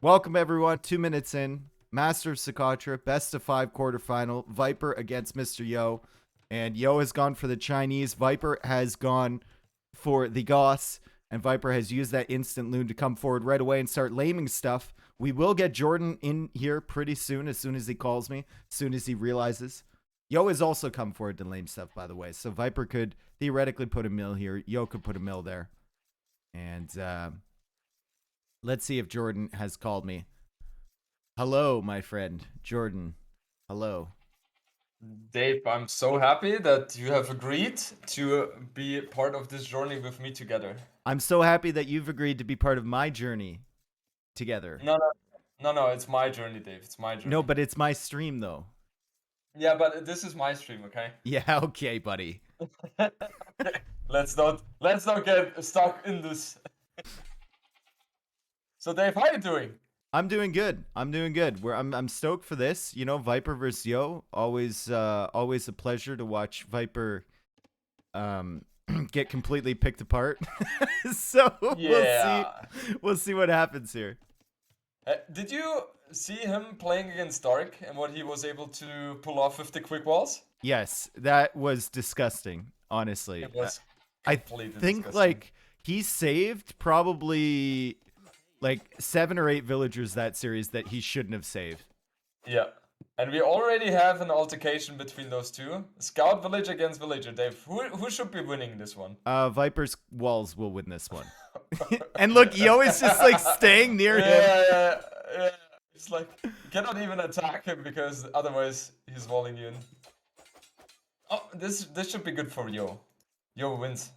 Welcome everyone. 2 minutes in. Master of Socotra, best of 5 quarterfinal. Viper against Mr. Yo. And Yo has gone for the Chinese. Viper has gone for the Goss. And Viper has used that instant loon to come forward right away and start laming stuff. We will get Jordan in here pretty soon as he calls me, as soon as he realizes. Yo has also come forward to lame stuff, by the way. So Viper could theoretically put a mill here. Yo could put a mill there. And let's see if Jordan has called me. Hello, my friend. Jordan. Hello. Dave, I'm so happy that you have agreed to be part of this journey with me together. I'm so happy that you've agreed to be part of my journey together. No, it's my journey, Dave. It's my journey. No, but it's my stream, though. Yeah, but this is my stream, okay? Yeah, okay, buddy. Let's not get stuck in this. So, Dave, how you doing? I'm doing good. I'm stoked for this. You know, Viper versus Yo. Always a pleasure to watch Viper get completely picked apart. So we'll see what happens here. Did you see him playing against Dark and what he was able to pull off with the quick walls? Yes, that was disgusting, honestly. It was I completely think disgusting. like he saved probably like 7 or 8 villagers that series that he shouldn't have saved. Yeah. And we already have an altercation between those two. Scout village against villager. Dave, who should be winning this one? Viper's walls will win this one. And look, Yo is just like staying near him. Yeah. It's like you cannot even attack him because otherwise he's walling you in. Oh, this should be good for Yo. Yo wins.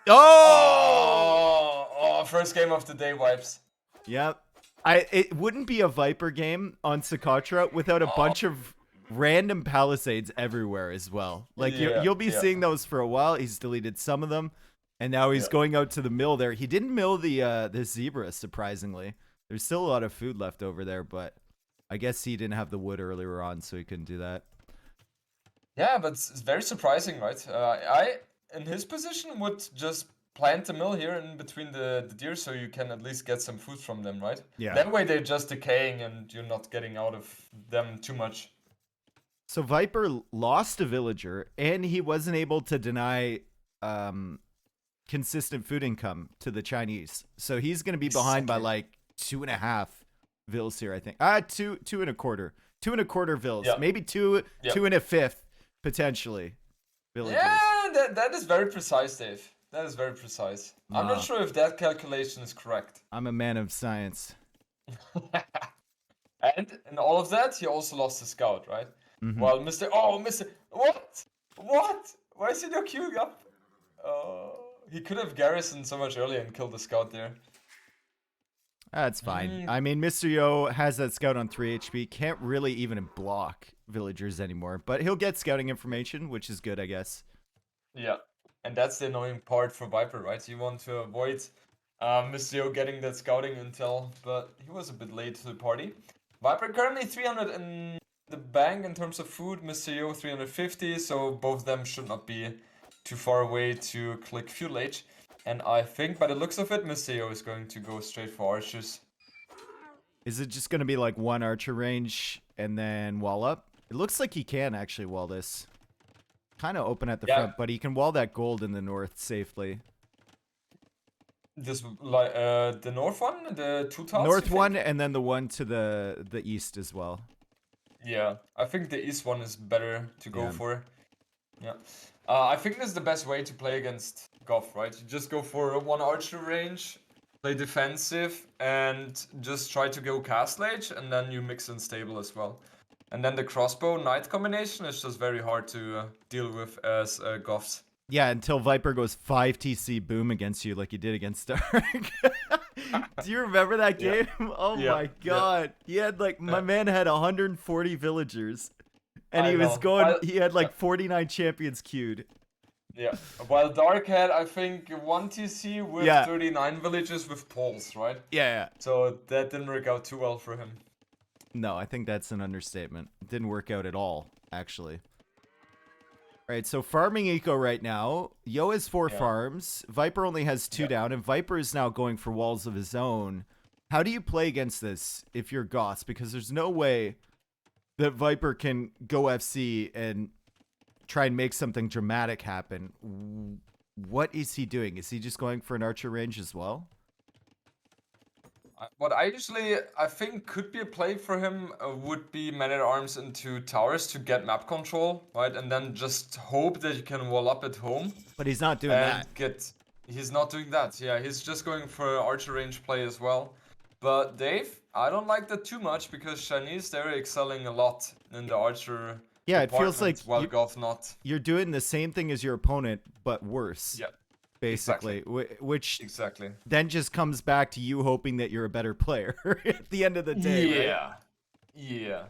Oh, first game of the day wipes. Yep. It wouldn't be a Viper game on Socotra without a bunch of random palisades everywhere as well. Like you'll be seeing those for a while. He's deleted some of them, and now he's going out to the mill there. He didn't mill the zebra, surprisingly. There's still a lot of food left over there, but I guess he didn't have the wood earlier on, so he couldn't do that. Yeah, but it's very surprising, right? I, in his position, would just plant a mill here in between the deer so you can at least get some food from them, right? Yeah. That way they're just decaying and you're not getting out of them too much. So Viper lost a villager, and he wasn't able to deny consistent food income to the Chinese. So he's going to be behind by like 2.5 vils here, I think. 2.25. 2.25 vils. Yeah. Maybe 2.25 potentially. Villagers. Yeah, that is very precise, Dave. That is very precise. I'm not sure if that calculation is correct. I'm a man of science. And in all of that, he also lost the scout, right? Mm-hmm. Well, Mr. What? Why is he not queuing up? He could have garrisoned so much earlier and killed the scout there. That's fine. I mean, Mr. Yo has that scout on 3 HP. Can't really even block villagers anymore. But he'll get scouting information, which is good, I guess. Yeah. And that's the annoying part for Viper, right? You want to avoid Mr. Yo getting that scouting intel, but he was a bit late to the party. Viper currently 300 in the bank in terms of food. Mr. Yo 350, so both of them should not be too far away to click Fuel Age. And I think by the looks of it, Mr. Yo is going to go straight for archers. Is it just going to be like one archer range and then wall up? It looks like he can actually wall this. Kind of open at the front, but he can wall that gold in the north safely. This like the north one, the 2 tiles. North one, and then the one to the east as well. Yeah, I think the east one is better to go for. Yeah, I think this is the best way to play against Goff, right? You just go for one archer range, play defensive, and just try to go castle age, and then you mix in stable as well. And then the crossbow knight combination is just very hard to deal with as Goffs. Yeah, until Viper goes 5 TC boom against you like he did against Stark. Do you remember that game? Oh my god. He had like, my man had 140 villagers. And he had like 49 champions queued. Yeah, while Dark had, I think, 1 TC with 39 villages with poles, right? Yeah. So that didn't work out too well for him. No, I think that's an understatement. It didn't work out at all, actually. Right, so farming eco right now. Yo has 4 Yeah. farms. Viper only has 2 Yeah. down, and Viper is now going for walls of his own. How do you play against this if you're Goss? Because there's no way that Viper can go FC and try and make something dramatic happen. What is he doing? Is he just going for an archer range as well? What I think could be a play for him would be Man at Arms into towers to get map control, right? And then just hope that you can wall up at home But he's not doing and that. get. He's not doing that. Yeah, he's just going for archer range play as well. But Dave, I don't like that too much because Chinese they're excelling a lot in the archer Yeah, it feels like department, while Goth not. you're doing the same thing as your opponent, but worse. Yeah, Basically, which exactly. then just comes back to you hoping that you're a better player at the end of the day, right? Yeah, yeah.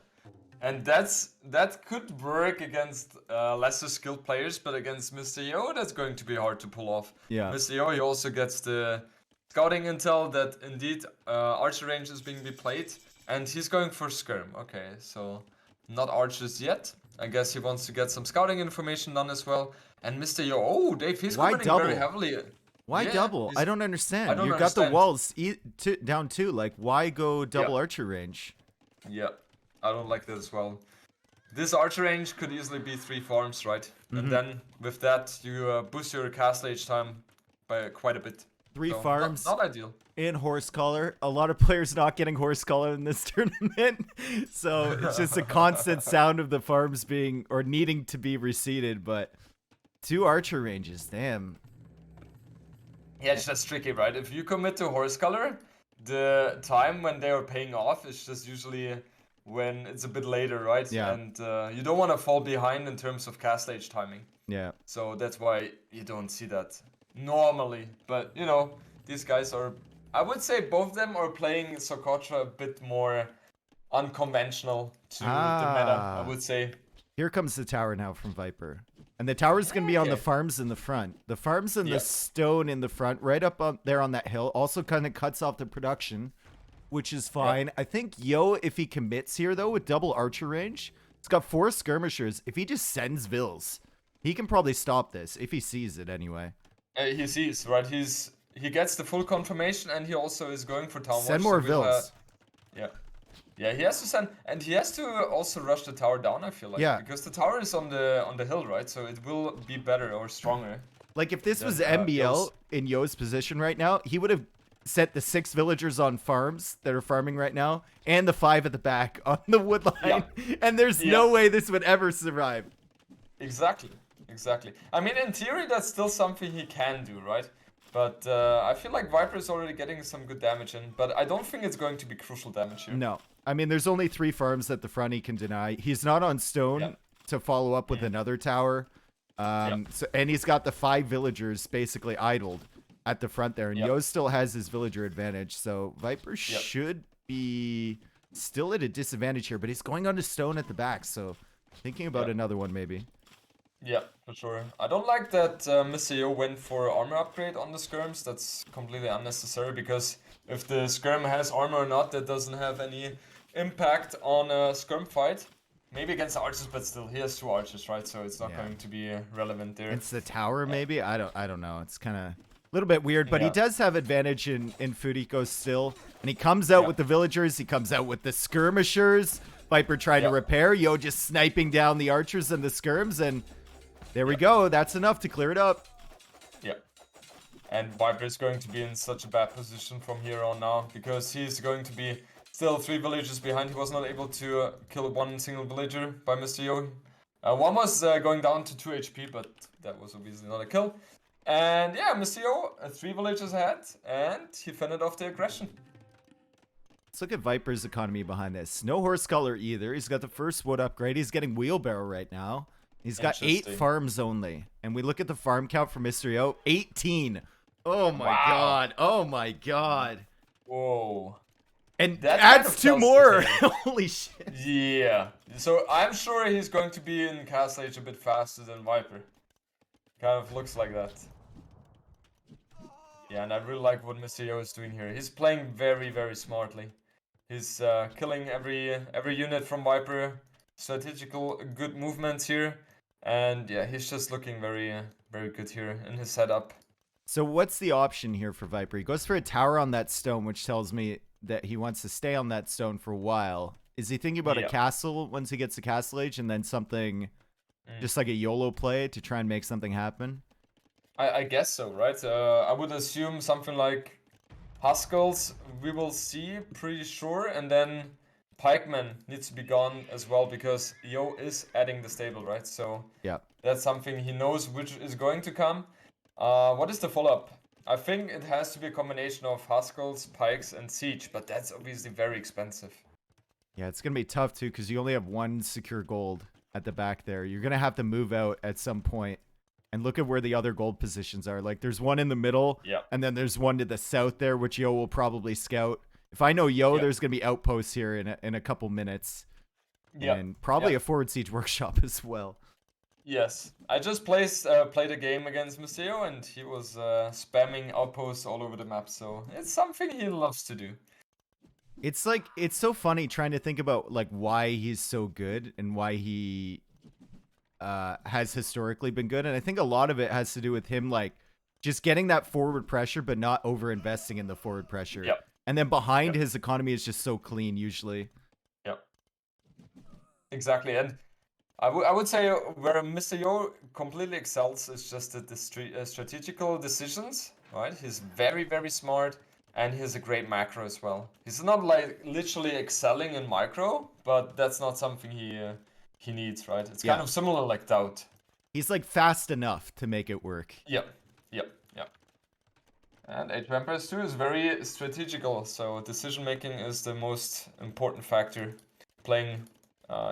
And that could work against lesser skilled players, but against Mr. Yo, that's going to be hard to pull off. Yeah. Mr. Yo, he also gets the scouting intel that indeed archer range is being played, and he's going for skirm. Okay, so not archers yet. I guess he wants to get some scouting information done as well. And Mr. Yo, oh, Dave, he's Why committing very double? heavily. Why Yeah, double? he's- I don't understand. I don't You've got the understand. walls down too. Like, why go double Yeah. archer range? Yeah, I don't like that as well. This archer range could easily be 3 farms, right? And then with that, you boost your castle age time by quite a bit. 3 So, farms Not ideal. in horse collar. A lot of players not getting horse collar in this tournament. So it's just a constant sound of the farms being or needing to be reseeded. But 2 archer ranges, damn. Yeah, it's just tricky, right? If you commit to horse color, the time when they are paying off is just usually when it's a bit later, right? Yeah. And you don't want to fall behind in terms of castle age timing. Yeah. So that's why you don't see that normally. But, you know, these guys are... I would say both of them are playing Socotra a bit more unconventional to the meta, I would say. Here comes the tower now from Viper. And the tower's going to be on the Okay. farms in the front. The farms and Yeah. the stone in the front, right up on there on that hill, also kind of cuts off the production, which is fine. I think Yo, if he commits here, though, with double archer range, it's got 4 skirmishers. If he just sends Vills, he can probably stop this, if he sees it anyway. He sees, right? He gets the full confirmation and he also is going for town Send watch, more so we'll, Vills. Yeah. Yeah, he has to send, and he has to also rush the tower down, I feel like. Yeah. Because the tower is on the hill, right? So it will be better or stronger. Like, if this was Then, MBL Vills. in Yo's position right now, he would have set the 6 villagers on farms that are farming right now, and the 5 at the back on the wood line. And there's no way this would ever survive. Exactly. Exactly. I mean, in theory, that's still something he can do, right? But I feel like Viper is already getting some good damage in, but I don't think it's going to be crucial damage here. No. I mean, there's only 3 farms at the front he can deny. He's not on stone Yeah. to follow up with another tower. So, and he's got the 5 villagers basically idled at the front there. And Yep. Yo still has his villager advantage. So Viper should be still at a disadvantage here, but he's going on to stone at the back. So thinking about another one maybe. Yeah, for sure. I don't like that Mr. Yo went for armor upgrade on the skirms. That's completely unnecessary because if the skirm has armor or not, that doesn't have any impact on a skirm fight. Maybe against the archers, but still, he has 2 archers, right? So it's not going to be relevant there. It's the tower maybe. I don't know. It's kind of a little bit weird, but he Yeah. does have advantage in food eco still. And he comes out with the villagers. He comes out with the skirmishers. Viper trying to repair. Yo just sniping down the archers and the skirms, and there we go. That's enough to clear it up. Yeah. And Viper is going to be in such a bad position from here on now because he's going to be still 3 villagers behind. He was not able to kill 1 single villager by Mr. Yo. One was going down to 2 HP, but that was obviously not a kill. And yeah, Mr. Yo, 3 villagers ahead, and he fended off the aggression. Let's look at Viper's economy behind this. No horse color either. He's got the first wood upgrade. He's getting wheelbarrow right now. He's got 8 Interesting. farms only. And we look at the farm count for Mr. Yo. 18. Oh my Wow. god. Oh my god. Whoa. And That kind adds of 2 tells the more. tale. Holy shit. Yeah. So I'm sure he's going to be in Castle Age a bit faster than Viper. Kind of looks like that. Yeah, and I really like what Mr. Yo is doing here. He's playing very, very smartly. He's killing every unit from Viper. Strategical good movements here. And yeah, he's just looking very good here in his setup. So what's the option here for Viper? He goes for a tower on that stone, which tells me that he wants to stay on that stone for a while. Is he thinking about a Yeah. castle once he gets to Castle Age and then something just like a YOLO play to try and make something happen? I guess so, right? I would assume something like Haskell's we will see, pretty sure, and then Pikeman needs to be gone as well because Yo is adding the stable, right? So Yeah. that's something he knows which is going to come. What is the follow-up? I think it has to be a combination of Haskell's, Pikes, and Siege, but that's obviously very expensive. Yeah, it's going to be tough too because you only have one secure gold at the back there. You're going to have to move out at some point and look at where the other gold positions are. Like there's one in the middle Yeah. and then there's one to the south there, which Yo will probably scout. If I know Yo, Yeah. there's going to be outposts here in a couple minutes. Yeah. And probably Yeah. a forward siege workshop as well. Yes, I just played a game against Museo and he was spamming outposts all over the map, so it's something he loves to do. It's like it's so funny trying to think about like why he's so good and why he has historically been good, and I think a lot of it has to do with him like just getting that forward pressure but not over investing in the forward pressure. Yep. And then behind Yep. his economy is just so clean usually. Yep. Exactly, and I would say where Mr. Yo completely excels is just the strategical decisions, right? He's very smart and he has a great macro as well. He's not like literally excelling in micro, but that's not something he needs, right? It's kind Yeah. of similar like Doubt. He's like fast enough to make it work. Yep. And Age of Empires 2 is very strategical, so decision making is the most important factor playing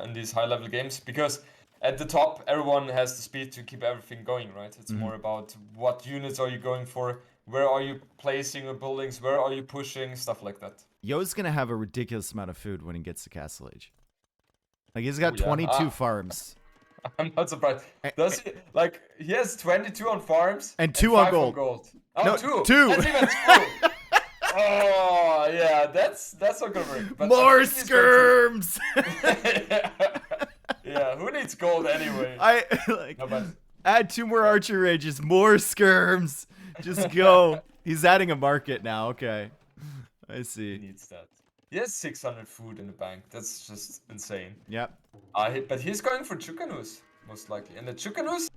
in these high level games, because at the top everyone has the speed to keep everything going, right? It's more about what units are you going for, where are you placing your buildings, where are you pushing, stuff like that. Yo's gonna have a ridiculous amount of food when he gets to Castle Age. Like he's got Oh, yeah. 22 farms. I'm not surprised. Does he, like, he has 22 on farms And 2 on 5 gold. Oh, No, 2. 2. That's even 2. Oh, yeah, that's not gonna work. But More I think he's going skirms. yeah, who needs gold anyway? I like No, but add 2 more archer rages, more skirms. Just go. He's adding a market now. Okay, I he see. needs that. He has 600 food in the bank. That's just insane. Yep. But he's going for Chukanus, most likely. And the Chukanus,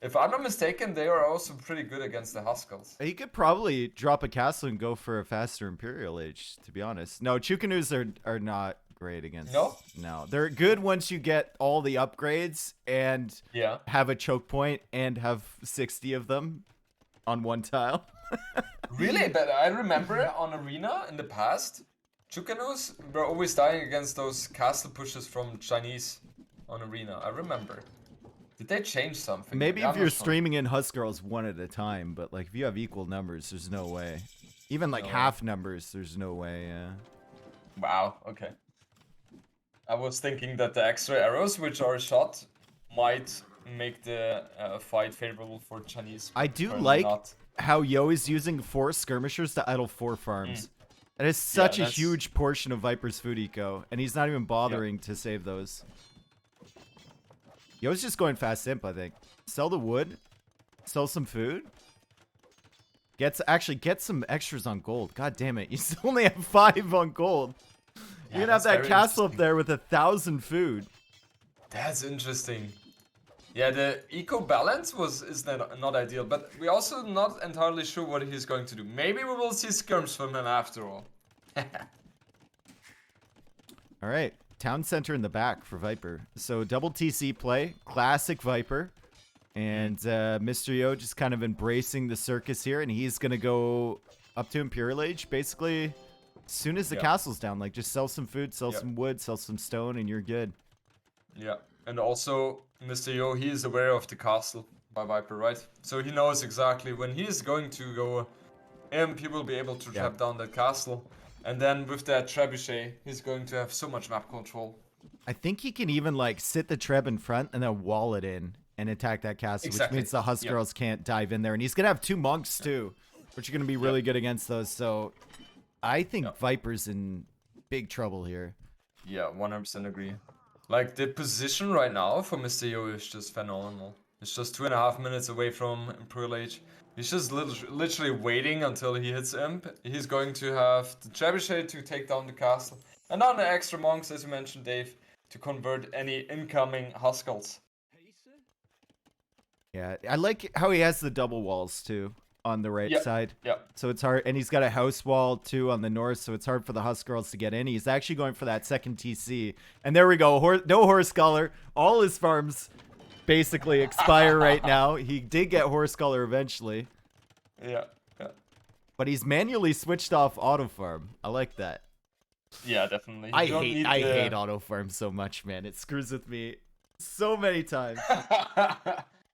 if I'm not mistaken, they are also pretty good against the Huskarls. He could probably drop a castle and go for a faster Imperial Age, to be honest. No, Chukanus are not great against. No, they're good once you get all the upgrades and Yeah. have a choke point and have 60 of them on one tile. Really? But I remember on Arena in the past, Chukanus were always dying against those castle pushes from Chinese on Arena. I remember. Did they change something? Maybe Yeah, if I'm you're not sure. streaming in Huskarls one at a time, but like if you have equal numbers, there's no way. Even like No way. half numbers, there's no way. Yeah. Wow, okay. I was thinking that the extra arrows which are shot might make the fight favorable for Chinese. I do Apparently like not. how Yo is using 4 skirmishers to idle 4 farms. That is such a that's- huge portion of Viper's food eco, and he's not even bothering to save those. Yo's just going fast simp, I think. Sell the wood, sell some food. Get some extras on gold. God damn it, you still only have 5 on gold. You're gonna have that's that very castle up interesting. there with 1,000 food. That's interesting. Yeah, the eco balance is not ideal, but we're also not entirely sure what he's going to do. Maybe we will see skirms from him after all. All right, town center in the back for Viper. So double TC play, classic Viper. And Mr. Yo just kind of embracing the circus here, and he's going to go up to Imperial Age, basically, as soon as the castle's down. Like, just sell some food, sell some wood, sell some stone, and you're good. Yeah, and also Mr. Yo, he is aware of the castle by Viper, right? So he knows exactly when he is going to go imp, he will be able to trap down that castle. And then with that trebuchet, he's going to have so much map control. I think he can even, like, sit the treb in front and then wall it in and attack that castle, Exactly. which means the Huskarls can't dive in there. And he's going to have 2 monks, too, which are going to be really good against those. So I think Viper's in big trouble here. Yeah, 100% agree. Like, the position right now for Mr. Yo is just phenomenal. It's just 2.5 minutes away from Imperial Age. He's just literally waiting until he hits Imp. He's going to have the Trebuchet to take down the castle. And now the extra monks, as you mentioned, Dave, to convert any incoming Huskels. Yeah, I like how he has the double walls too on the right side. Yeah. So it's hard, and he's got a house wall too on the north, so it's hard for the Husk girls to get in. He's actually going for that second TC, and there we go. No horse color. All his farms basically expire right now. He did get horse color eventually. Yeah. But he's manually switched off auto farm. I like that. Yeah, definitely. I hate auto farm so much, man. It screws with me so many times.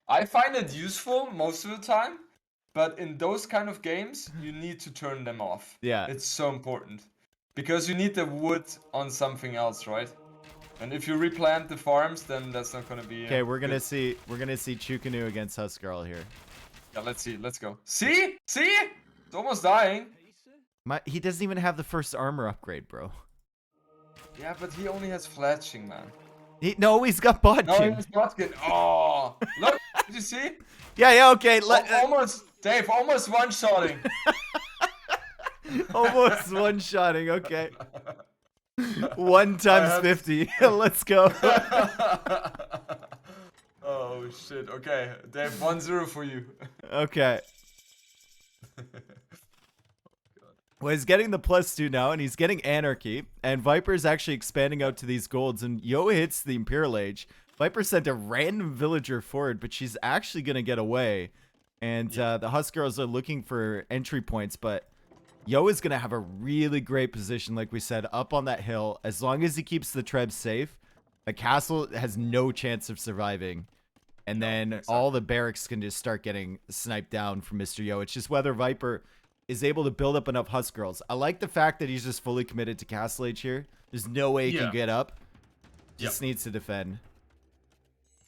I find it useful most of the time, but in those kind of games, you need to turn them off. Yeah. It's so important. Because you need the wood on something else, right? And if you replant the farms, then that's not gonna be okay, we're gonna see Chukanu against Huskarl here. Yeah, let's see. Let's go. See? It's almost dying. He doesn't even have the first armor upgrade, bro. Yeah, but he only has fletching, man. He's got bodkin. No, he has bodkin. Oh, look! Did you see? Yeah, okay. Almost, Dave. Almost one-shotting. Almost one-shotting. Okay. 1 times 50. Let's go. Oh shit. Okay, Dave. 1-0 for you. Okay. Well, he's getting the +2 now, and he's getting Anarchy, and Viper's actually expanding out to these golds, and Yo hits the Imperial Age. Viper sent a random villager forward, but she's actually going to get away, and the Husk girls are looking for entry points, but Yo is going to have a really great position, like we said, up on that hill. As long as he keeps the Trebs safe, the castle has no chance of surviving, and then all the barracks can just start getting sniped down from Mr. Yo. It's just whether Viper is able to build up enough Husk girls. I like the fact that he's just fully committed to Castle Age here. There's no way he can get up. Just needs to defend.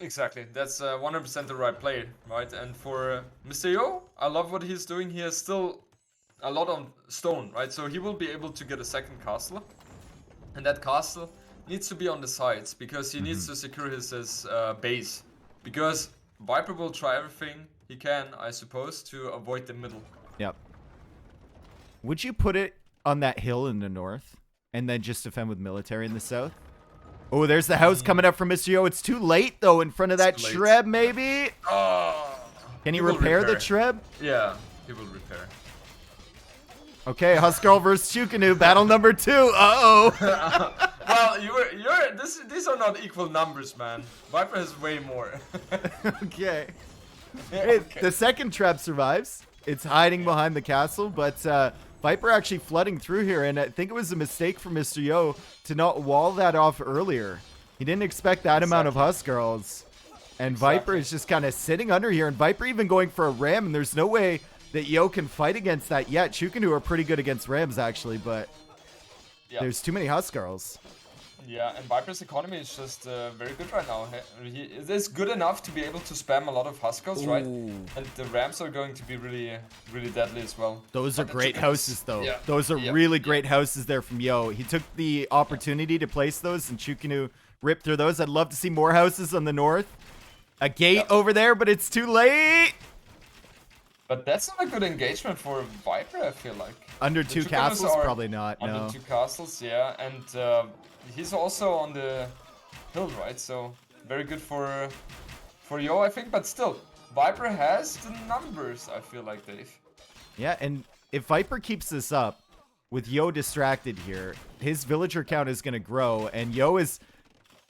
Exactly. That's 100% the right play, right? And for Mr. Yo, I love what he's doing. He has still a lot on stone, right? So he will be able to get a second castle. And that castle needs to be on the sides because he needs to secure his base. Because Viper will try everything he can, I suppose, to avoid the middle. Yep. Would you put it on that hill in the north and then just defend with military in the south? Oh, there's the house coming up from Mr. Yo. It's too late, though, in front of that Treb, maybe? Oh, can he repair the Treb? Yeah, he will repair. Okay, Huskarl versus Chukanu, battle number 2. Uh-oh. Well, these are not equal numbers, man. Viper has way more. Okay. Yeah, Hey, okay. the second Treb survives. It's hiding behind the castle, but Viper actually flooding through here, and I think it was a mistake for Mr. Yo to not wall that off earlier. He didn't expect that amount of Husk girls, and Viper is just kind of sitting under here, and Viper even going for a ram, and there's no way that Yo can fight against that yet. Chukanu are pretty good against rams, actually, but there's too many Husk girls. Yeah, and Viper's economy is just very good right now. It is good enough to be able to spam a lot of Huskers, right? And the Rams are going to be really, really deadly as well. Those are great houses, though. Yeah. Those are really great houses there from Yo. He took the opportunity to place those, and Chukanu ripped through those. I'd love to see more houses on the north. A gate over there, but it's too late. But that's not a good engagement for Viper, I feel like. Under 2 castles, probably not. Under no. 2 castles, yeah. And he's also on the hill, right? So very good for Yo, I think. But still, Viper has the numbers, I feel like, Dave. Yeah, and if Viper keeps this up, with Yo distracted here, his villager count is going to grow. And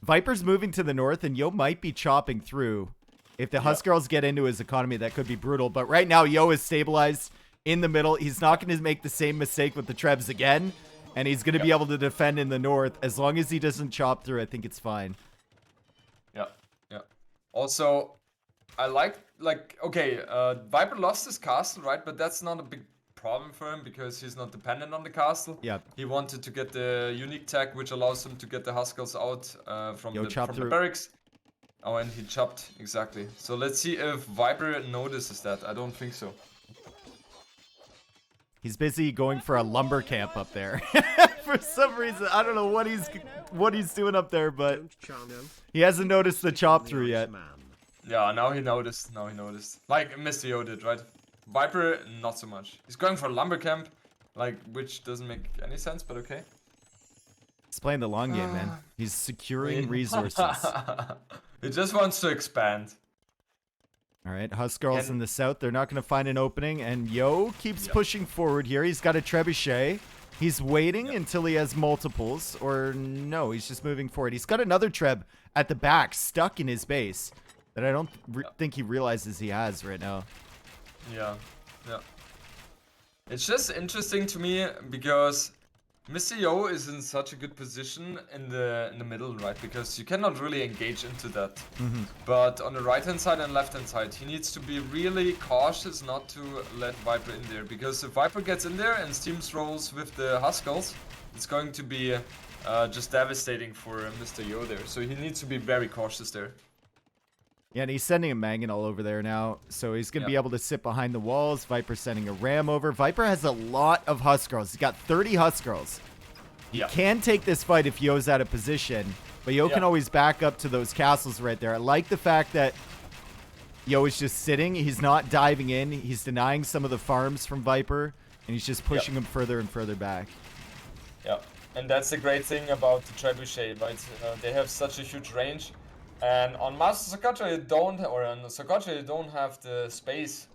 Viper's moving to the north, and Yo might be chopping through. If the Husk girls get into his economy, that could be brutal. But right now, Yo is stabilized in the middle. He's not going to make the same mistake with the Trebs again. And he's going to be able to defend in the north. As long as he doesn't chop through, I think it's fine. Yeah. Also, I like, okay, Viper lost his castle, right? But that's not a big problem for him because he's not dependent on the castle. Yeah. He wanted to get the unique tag, which allows him to get the Huskers out from the barracks. Oh, and he chopped, exactly. So let's see if Viper notices that. I don't think so. He's busy going for a lumber camp up there. For some reason, I don't know what he's doing up there, but he hasn't noticed the chop through yet. Yeah, now he noticed. Like Mr. Yo did, right? Viper, not so much. He's going for a lumber camp, like, which doesn't make any sense, but okay. He's playing the long game, man. He's securing resources. He just wants to expand. All right, Huskarls in the south, they're not going to find an opening, and Yo keeps pushing forward here. He's got a trebuchet. He's waiting until he has multiples, or no, he's just moving forward. He's got another treb at the back, stuck in his base, that I don't think he realizes he has right now. Yeah. It's just interesting to me because Mr. Yo is in such a good position in the middle, right? Because you cannot really engage into that. But on the right-hand side and left-hand side, he needs to be really cautious not to let Viper in there. Because if Viper gets in there and steamrolls with the Huskarls, it's going to be just devastating for Mr. Yo there. So he needs to be very cautious there. Yeah, and he's sending a Mangonel over there now, so he's going to be able to sit behind the walls. Viper's sending a Ram over. Viper has a lot of Huskarls. He's got 30 Huskarls. He can take this fight if Yo's out of position, but Yo can always back up to those castles right there. I like the fact that Yo is just sitting. He's not diving in. He's denying some of the farms from Viper, and he's just pushing him further and further back. Yeah, and that's the great thing about the Trebuchet, right? They have such a huge range. And on Master Socotra you don't, or on Socotra you don't have the space.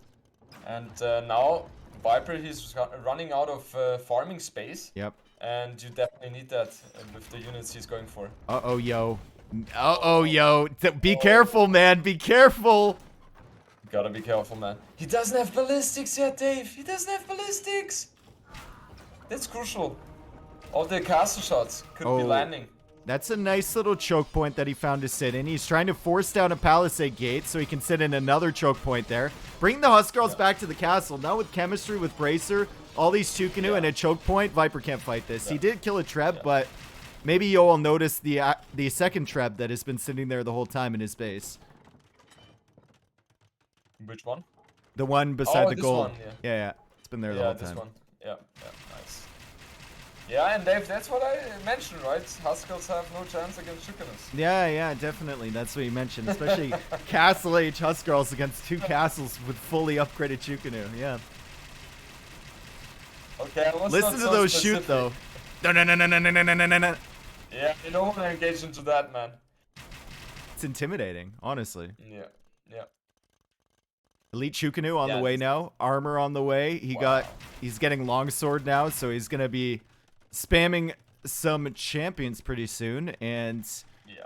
And now Viper, he's running out of farming space. Yep. And you definitely need that with the units he's going for. Uh-oh, Yo. Uh-oh, Yo. Be careful, man. Be careful. Gotta be careful, man. He doesn't have ballistics yet, Dave. He doesn't have ballistics. That's crucial. All the castle shots could be landing. That's a nice little choke point that he found to sit in. He's trying to force down a palisade gate so he can sit in another choke point there. Bring the Huskarls back to the castle. Now with chemistry, with Bracer, all these Chukanu and a choke point, Viper can't fight this. He did kill a Treb, but maybe Yo will notice the second Treb that has been sitting there the whole time in his base. Which one? The one beside the gold. One, yeah. It's been there the whole time. This one. Yeah, nice. Yeah, and Dave, that's what I mentioned, right? Huskarls have no chance against Chukanus. Yeah, definitely. That's what you mentioned. Especially Castle Age Huskarls against two castles with fully upgraded Chukanu. Yeah. Okay, listen to those shoot, though. No. Yeah, you don't want to engage into that, man. It's intimidating, honestly. Yeah. Elite Chukanu on the way now. Armor on the way. He's getting longsword now, so he's gonna be spamming some champions pretty soon. And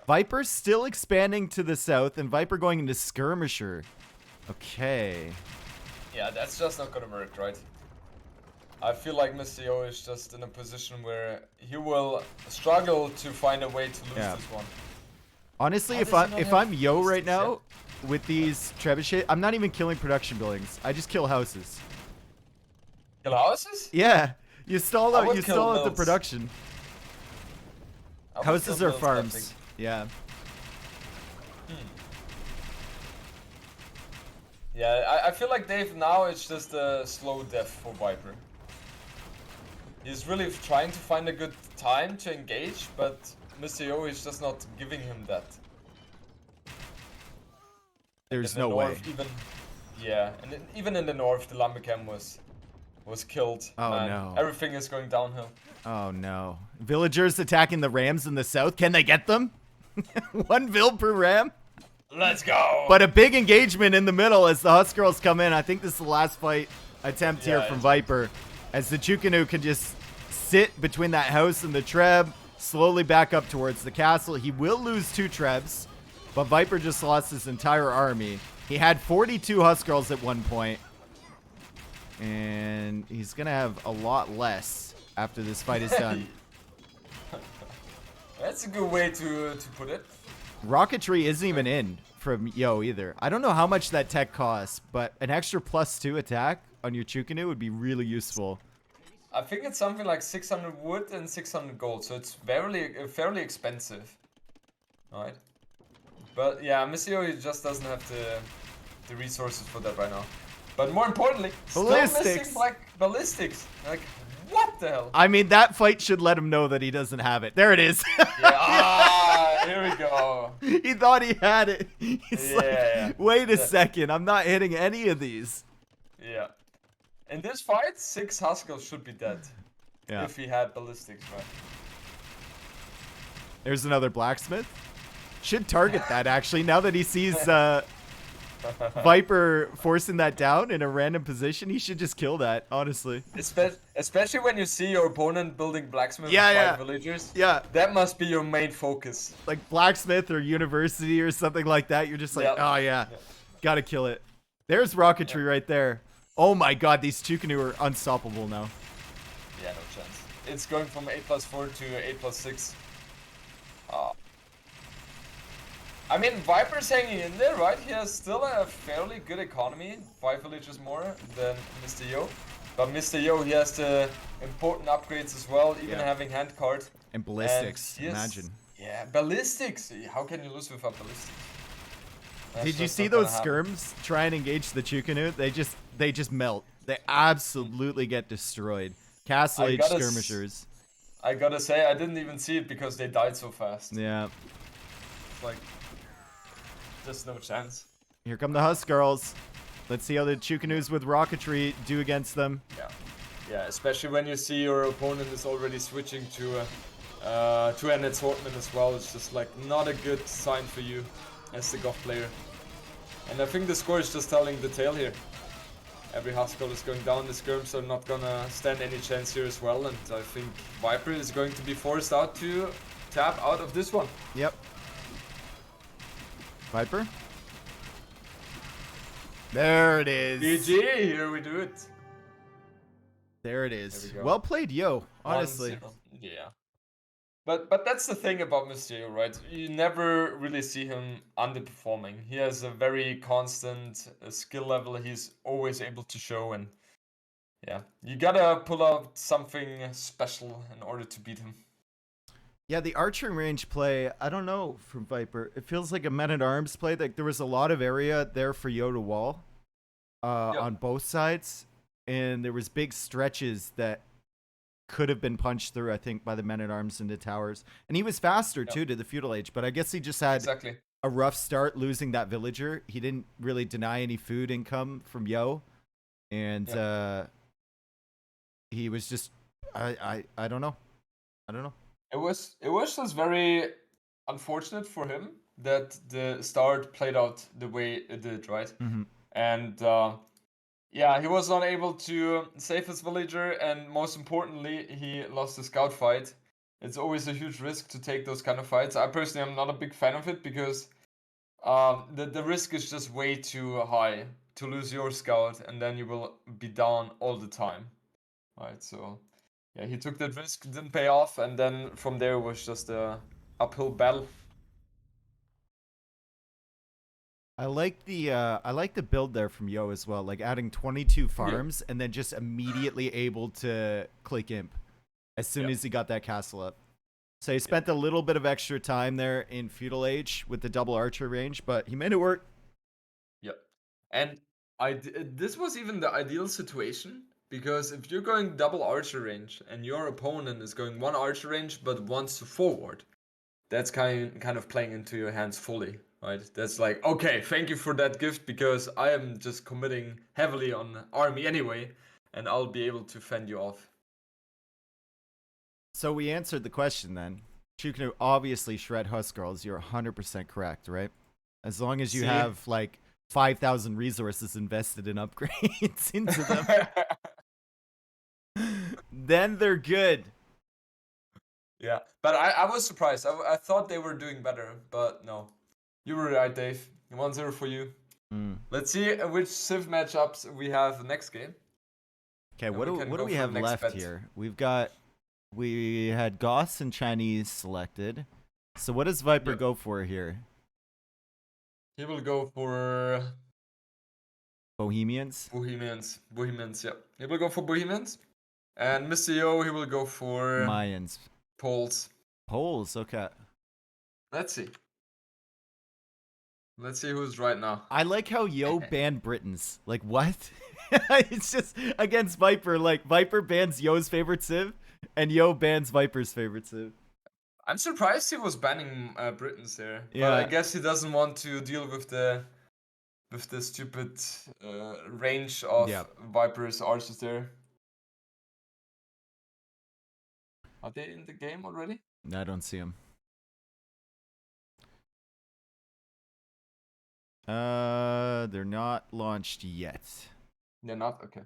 Viper still expanding to the south, and Viper going into skirmisher. Okay. Yeah, that's just not gonna work, right? I feel like Mr. Yo is just in a position where he will struggle to find a way to lose this one. Honestly, if I'm Yo right now with these trebuchet, I'm not even killing production buildings. I just kill houses. Kill houses? Yeah, you stall out the production. Houses are farms. Yeah. Yeah, I feel like Dave now it's just a slow death for Viper. He's really trying to find a good time to engage, but Mr. Yo is just not giving him that. There's no way. And even in the north, the Lumbercam was killed. Oh no! Everything is going downhill. Oh no! Villagers attacking the Rams in the south. Can they get them? One Vil per Ram. Let's go! But a big engagement in the middle as the Huskarls come in. I think this is the last fight attempt here from Viper. As the Chukanu can just sit between that house and the Treb, slowly back up towards the castle. He will lose 2 Trebs, but Viper just lost his entire army. He had 42 Huskarls at one point, and he's going to have a lot less after this fight is done. That's a good way to put it. Rocketry isn't even in from Yo either. I don't know how much that tech costs, but an extra +2 attack on your Chukanu would be really useful. I think it's something like 600 wood and 600 gold, so it's fairly expensive. Alright. But yeah, Mr. Yo just doesn't have the resources for that right now. But more importantly, still Ballistics. missing black ballistics. Like, what the hell? I mean, that fight should let him know that he doesn't have it. There it is. Yeah, here we go. He thought he had it. He's Yeah. like, wait a second, I'm not hitting any of these. Yeah. In this fight, 6 Huskarls should be dead. Yeah. If he had ballistics, right? There's another blacksmith. Should target that, actually, now that he sees Viper forcing that down in a random position. He should just kill that, honestly. Especially when you see your opponent building blacksmith with 5 villagers. Yeah. That must be your main focus. Like blacksmith or university or something like that. You're just like, oh yeah, gotta kill it. There's rocketry right there. Oh my god, these Chukanu are unstoppable now. Yeah, no chance. It's going from 8+4 to 8+6. I mean, Viper's hanging in there, right? He has still a fairly good economy, 5 villages more than Mr. Yo. But Mr. Yo, he has the important upgrades as well, even having handcard. And ballistics, imagine. Yeah, ballistics! How can you lose without ballistics? Did you see those skirms try and engage the Chukanu? They just melt. They absolutely get destroyed. Castle Age skirmishers. I gotta say, I didn't even see it because they died so fast. Yeah. Like, just no chance. Here come the Huskarls. Let's see how the Chukanus with rocketry do against them. Yeah, especially when you see your opponent is already switching to an assortment as well. It's just like not a good sign for you as the Goth player. And I think the score is just telling the tale here. Every Huskarl is going down, the skirms are not gonna stand any chance here as well, and I think Viper is going to be forced out to tap out of this one. Yep. Viper? There it is. GG, here we do it. There it is. Well played, Yo, honestly. Yeah. But that's the thing about Mr. Yo, right? You never really see him underperforming. He has a very constant skill level he's always able to show, and yeah, you gotta pull out something special in order to beat him. Yeah, the archering range play, I don't know from Viper. It feels like a men-at-arms play. Like there was a lot of area there for Yo to wall on both sides, and there was big stretches that could have been punched through, I think, by the men-at-arms into towers. And he was faster, too, to the Feudal Age. But I guess he just had a rough start losing that villager. He didn't really deny any food income from Yo. And he was just... I don't know. I don't know. It was just very unfortunate for him that the start played out the way it did, right? Mm-hmm. And... yeah, he was not able to save his villager, and most importantly, he lost the scout fight. It's always a huge risk to take those kind of fights. I personally am not a big fan of it because the risk is just way too high to lose your scout, and then you will be down all the time. Right, so yeah, he took that risk, didn't pay off, and then from there was just a uphill battle. I like the build there from Yo as well, like adding 22 farms and then just immediately able to click imp as soon as he got that castle up. So he spent a little bit of extra time there in Feudal Age with the double archer range, but he made it work. Yep. And this was even the ideal situation, because if you're going double archer range and your opponent is going 1 archer range but wants to forward, that's kind of playing into your hands fully. Right, that's like, okay, thank you for that gift, because I am just committing heavily on army anyway, and I'll be able to fend you off. So we answered the question then. Chukanu obviously shred Huskarls. You're 100% correct, right? As long as you have like 5,000 resources invested in upgrades into them, then they're good. Yeah, but I was surprised. I thought they were doing better, but no. You were right, Dave. 1-0 for you. Let's see which Civ matchups we have next game. Okay, what do we have left here? We had Goths and Chinese selected. So what does Viper go for here? He will go for Bohemians. Bohemians, yeah. He will go for Bohemians. And Mr. Yo, he will go for Mayans. Poles. Poles, okay. Let's see. Let's see who's right now. I like how Yo banned Britons. Like, what? It's just against Viper. Like, Viper bans Yo's favorite civ, and Yo bans Viper's favorite civ. I'm surprised he was banning Britons there, but I Yeah. guess he doesn't want to deal with the stupid range of Yep. Viper's archers there. Are they in the game already? I don't see him. They're not launched yet. They're not? Okay.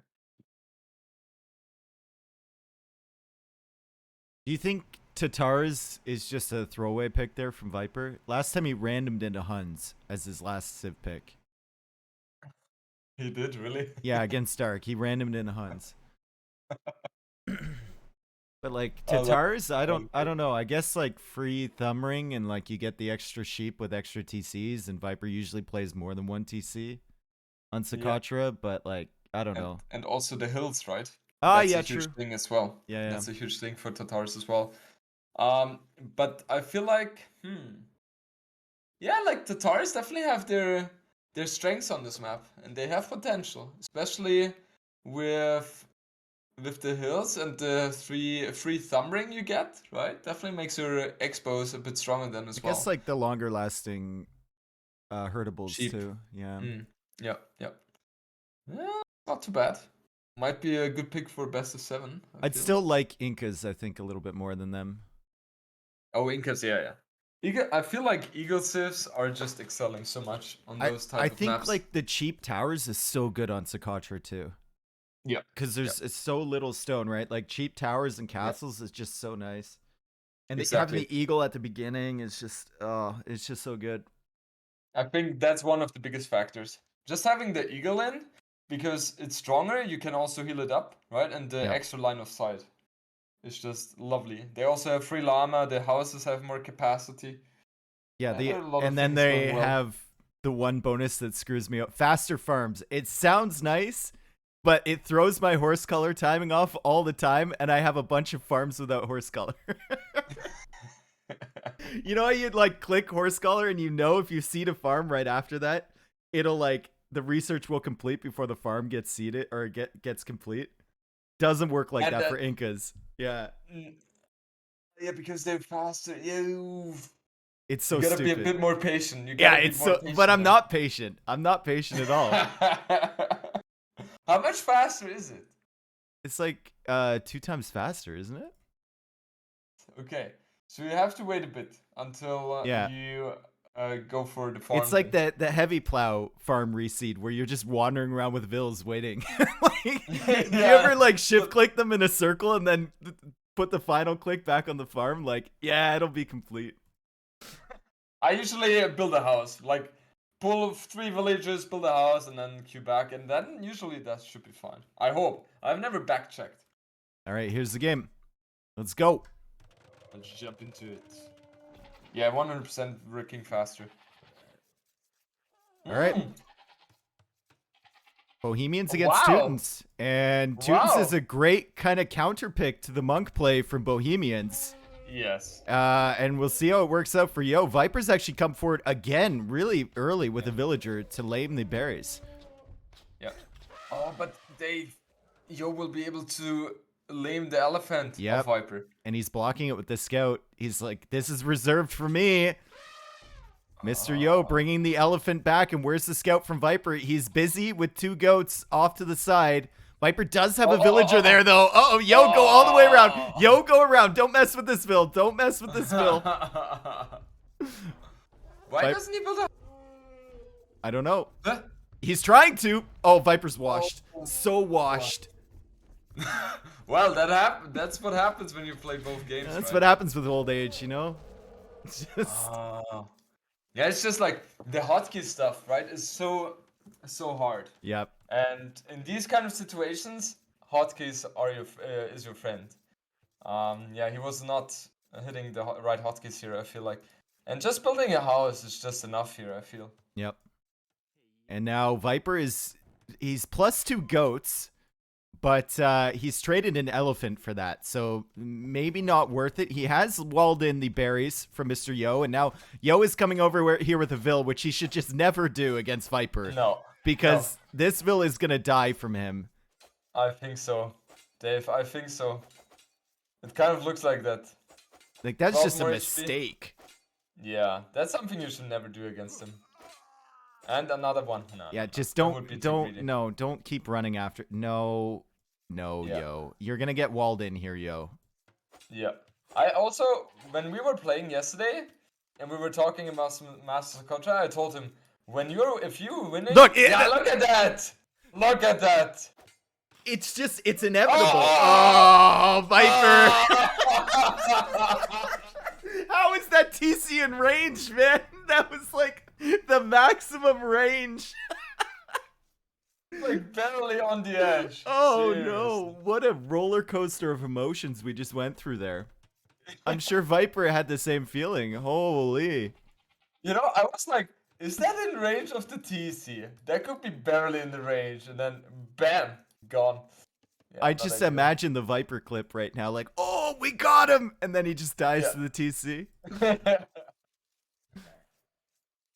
Do you think Tatars is just a throwaway pick there from Viper? Last time he randomed into Huns as his last civ pick. He did, really? Yeah, against Dark. He randomed into Huns. But like Oh, Tatars, I don't know. I guess like free thumb ring and like you get the extra sheep with extra TCs, and Viper usually plays more than one TC on Socotra, but like I don't know. And also the hills, right? Ah, That's yeah, a huge true. thing as well. Yeah. That's a huge thing for Tatars as well. But I feel like, yeah, like Tatars definitely have their strengths on this map, and they have potential, especially with the hills and the free thumb ring you get, right? Definitely makes your expos a bit stronger then as I well. guess like the longer lasting herdables Sheep. too. Yeah. Yeah. Yeah, not too bad. Might be a good pick for best of 7. I'd still like Incas, I think, a little bit more than them. Oh, Incas, yeah. I feel like Eagle Civs are just excelling so much on those type I of think maps. like the cheap towers is so good on Socotra too. Yeah. Because there's it's so little stone, right? Like cheap towers and castles is just so nice. And having the eagle at the beginning is just it's just so good. I think that's one of the biggest factors. Just having the eagle in, because it's stronger, you can also heal it up, right? And the extra line of sight is just lovely. They also have free llama, the houses have more capacity. Yeah, and then they have the one bonus that screws me up. Faster farms. It sounds nice, but it throws my horse color timing off all the time, and I have a bunch of farms without horse color. You know how you'd like click horse color and you know if you seed a farm right after that, it'll like the research will complete before the farm gets seeded or gets complete. Doesn't work like that for Incas. Yeah. Yeah, because they're faster. It's so you gotta stupid. be a bit more patient. But I'm not patient. I'm not patient at all. How much faster is it? It's like 2 times faster, isn't it? Okay. So you have to wait a bit until you go for the farm. It's like the heavy plow farm reseed where you're just wandering around with vills waiting. Like, do you ever like shift click them in a circle and then put the final click back on the farm? Like, yeah, it'll be complete. I usually build a house, like pull 3 villagers, build a house, and then queue back, and then usually that should be fine. I hope. I've never back checked. All right, here's the game. Let's go. Let's jump into it. Yeah, 100% working faster. All right. Bohemians against Teutons. And Teutons is a great kind of counter pick to the monk play from Bohemians. Yes. And we'll see how it works out for Yo. Viper's actually come forward again really early with a villager to lame the berries. Yeah. Oh, but Yo will be able to lame the elephant of Viper. And he's blocking it with the scout. He's like, this is reserved for me. Mr. Yo bringing the elephant back. And where's the scout from Viper? He's busy with 2 goats off to the side. Viper does have a villager there, though. Yo, go all the way around. Yo, go around. Don't mess with this Bill. Don't mess with this Bill. Why doesn't he build a... I don't know. Huh? He's trying to. Oh, Viper's washed. So washed. Well, that's what happens when you play both games. That's what happens with old age, you know? It's just... Yeah, it's just like the hotkey stuff, right? Is so hard. Yep. And in these kind of situations, hotkeys are is your friend. Yeah, he was not hitting the right hotkeys here, I feel like. And just building a house is just enough here, I feel. Yep. And now Viper he's +2 goats. But he's traded an elephant for that, so maybe not worth it. He has walled in the berries from Mr. Yo, and now Yo is coming over here with a Vil, which he should just never do against Viper. No. Because this Vil is going to die from him. I think so. Dave, I think so. It kind of looks like that. Like, that's 12 just a more HP. mistake. Yeah, that's something you should never do against him. And another one. No. Yeah, just that would be too greedy. don't keep running after. No, Yeah. Yo. You're going to get walled in here, Yo. Yeah. I also, when we were playing yesterday, and we were talking about Master Socotra, I told him, if you winning, Look, look at that! Look at that! It's inevitable. Oh, Viper. How is that TC in range, man? That was like the maximum range. Like barely on the edge. Oh Seriously. no, what a roller coaster of emotions we just went through there. I'm sure Viper had the same feeling. Holy. You know, I was like, is that in range of the TC? That could be barely in the range, and then bam, gone. Yeah, I not just ideal. imagine the Viper clip right now, like, oh, we got him, and then he just dies Yeah. to the TC.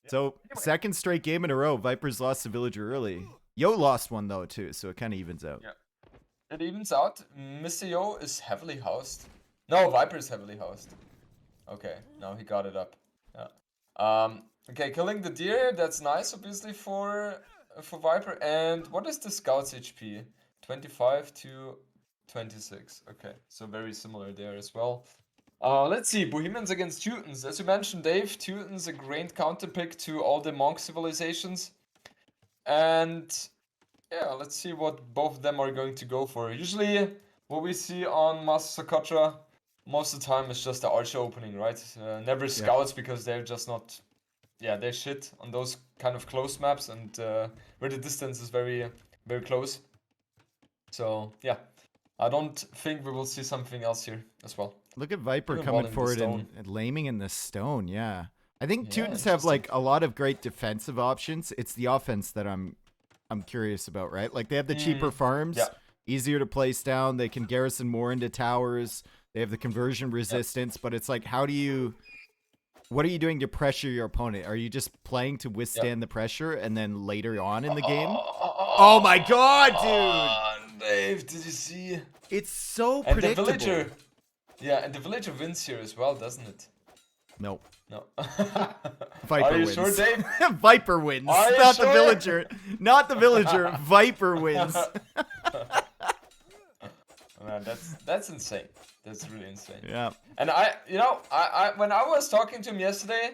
So, second straight game in a row, Viper's lost to Villager early. Yo lost one though too, so it kind of evens out. Yeah. It evens out. Mr. Yo is heavily housed. No, Viper is heavily housed. Okay, now he got it up. Yeah. Okay, killing the deer. That's nice, obviously for Viper. And what is the scout's HP? 25 to 26. Okay, so very similar there as well. Let's see, Bohemians against Teutons. As you mentioned, Dave, Teutons a great counterpick to all the monk civilizations. And yeah, let's see what both of them are going to go for. Usually, what we see on Master Socotra most of the time is just the archer opening, right? Never scouts because they're just not, they shit on those kind of close maps and where the distance is very, very close. So yeah, I don't think we will see something else here as well. Look at Viper Even coming walling the forward stone. and laming in the stone. Yeah, I think Yeah, Teutons have interesting. like a lot of great defensive options. It's the offense that I'm curious about, right? Like they have the cheaper farms, yeah. easier to place down. They can garrison more into towers. They have the conversion resistance, but it's like, what are you doing to pressure your opponent? Are you just playing to withstand the pressure and then later on in the game? Oh my god, dude! Dave, did you see? It's so And predictable. the villager, and the villager wins here as well, doesn't it? No. No. Viper Are you wins. sure, Dave? Viper wins. Are you Not the sure? villager. Not the villager. Viper wins. Man, that's insane. That's really insane. Yeah. And I when I was talking to him yesterday,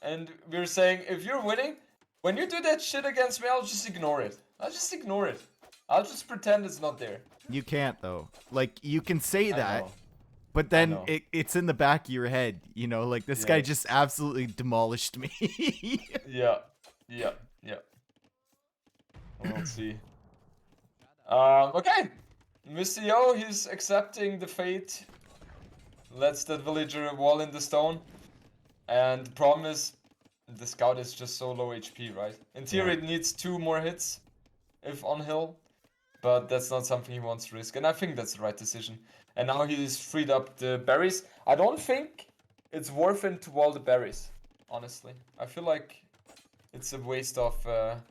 and we were saying, if you're winning, when you do that shit against me, I'll just ignore it. I'll just ignore it. I'll just pretend it's not there. You can't though. Like you can say I that, know. but then know. it's in the back of your head, you know, like this guy just absolutely demolished me. Yeah. We'll see. Okay. Mr. Yo, he's accepting the fate. Lets that villager wall in the stone. And the problem is, the scout is just so low HP, right? In theory, it needs 2 more hits if on hill. But that's not something he wants to risk. And I think that's the right decision. And now he's freed up the berries. I don't think it's worth it to wall the berries, honestly. I feel like it's a waste of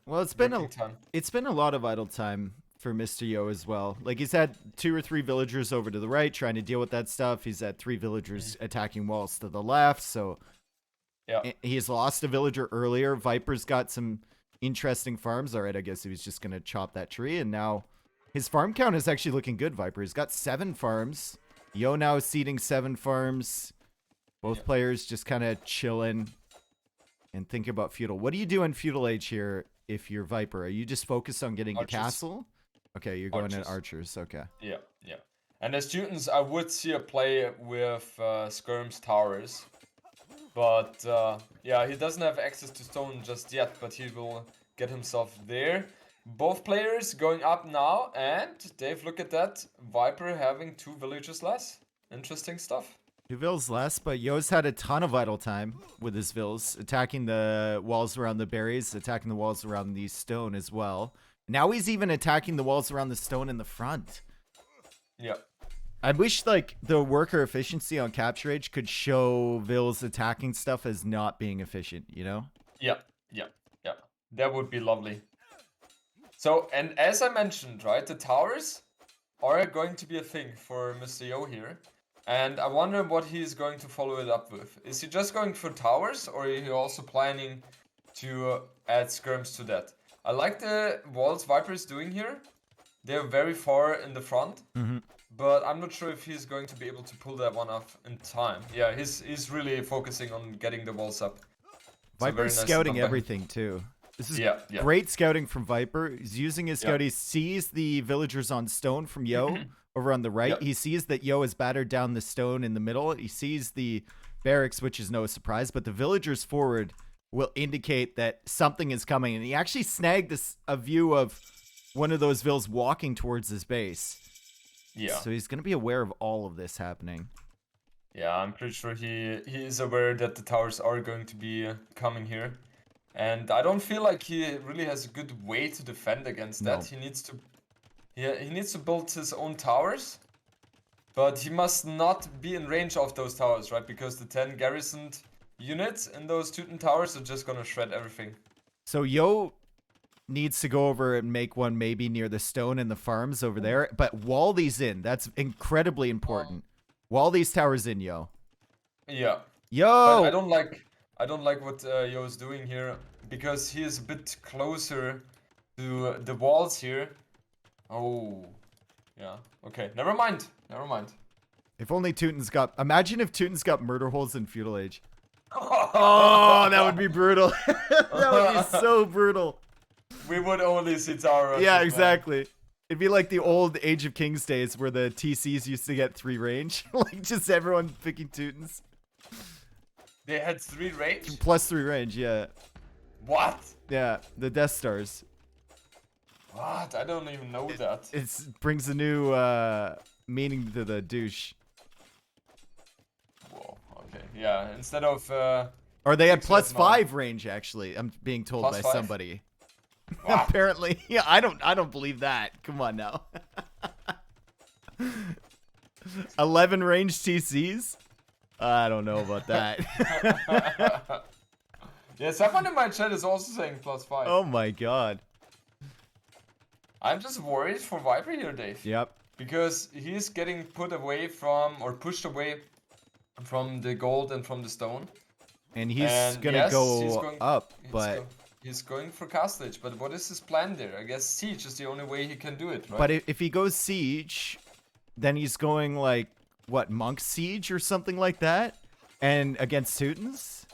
Well, it's been time. it's been a lot of idle time for Mr. Yo as well. Like he's had 2 or 3 villagers over to the right trying to deal with that stuff. He's had 3 villagers attacking walls to the left. So he's lost a villager earlier. Viper's got some interesting farms. All right, I guess he was just gonna chop that tree, and now his farm count is actually looking good. Viper, he's got 7 farms. Yo now is seeding 7 farms. Both players just kind of chilling and thinking about feudal. What do you do in feudal age here if you're Viper? Are you just focused on getting Archers. a castle? Okay, you're going Archers. at archers. Okay. Yeah. And as students, I would see a play with Skirm's towers. But he doesn't have access to stone just yet, but he will get himself there. Both players going up now, and Dave, look at that. Viper having 2 villagers less. Interesting stuff. 2 vills less, but Yo's had a ton of idle time with his vills, attacking the walls around the berries, attacking the walls around the stone as well. Now he's even attacking the walls around the stone in the front. Yeah. I wish like the worker efficiency on Capture Age could show Ville's attacking stuff as not being efficient, you know? Yeah. That would be lovely. So, and as I mentioned, right, the towers are going to be a thing for Mr. Yo here. And I wonder what he's going to follow it up with. Is he just going for towers, or are he also planning to add skirms to that? I like the walls Viper is doing here. They're very far in the front. But I'm not sure if he's going to be able to pull that one off in time. Yeah, he's really focusing on getting the walls up. Viper's scouting everything too. This is great scouting from Viper. He's using his scout. He sees the villagers on stone from Yo over on the right. He sees that Yo is battered down the stone in the middle. He sees the barracks, which is no surprise, but the villagers forward will indicate that something is coming. And he actually snagged a view of one of those vills walking towards his base. Yeah. So he's going to be aware of all of this happening. Yeah, I'm pretty sure he is aware that the towers are going to be coming here. And I don't feel like he really has a good way to defend against that. He needs to build his own towers. But he must not be in range of those towers, right? Because the 10 garrisoned units in those Teuton towers are just going to shred everything. So Yo needs to go over and make one maybe near the stone and the farms over there. But wall these in. That's incredibly important. Wall these towers in, Yo. Yeah. Yo! But I don't like what Yo is doing here, because he is a bit closer to the walls here. Oh. Yeah. Okay. Never mind. If only Teuton's got... Imagine if Teuton's got murder holes in Feudal Age. Oh, that would be brutal. That would be so brutal. We would only see tower rushes. Yeah, exactly. It'd be like the old Age of Kings days where the TCs used to get 3 range. Like just everyone picking Teutons. They had 3 range? Plus 3 range, yeah. What? Yeah, the Death Stars. What? I don't even know that. It brings a new meaning to the douche. Whoa, okay. Yeah, instead of... or they had plus 5 range, actually. I'm being told plus by 5? somebody. Apparently. Yeah, I don't believe that. Come on now. 11 range TCs? I don't know about that. Yeah, someone in my chat is also saying plus 5. Oh my god. I'm just worried for Viper here, Dave. Yep. Because he's getting put away from, or pushed away from the gold and from the stone. And he's gonna go up, but... He's going for Castle Age, but what is his plan there? I guess Siege is the only way he can do it, right? But if he goes Siege, then he's going like, what, Monk Siege or something like that? And against Teutons?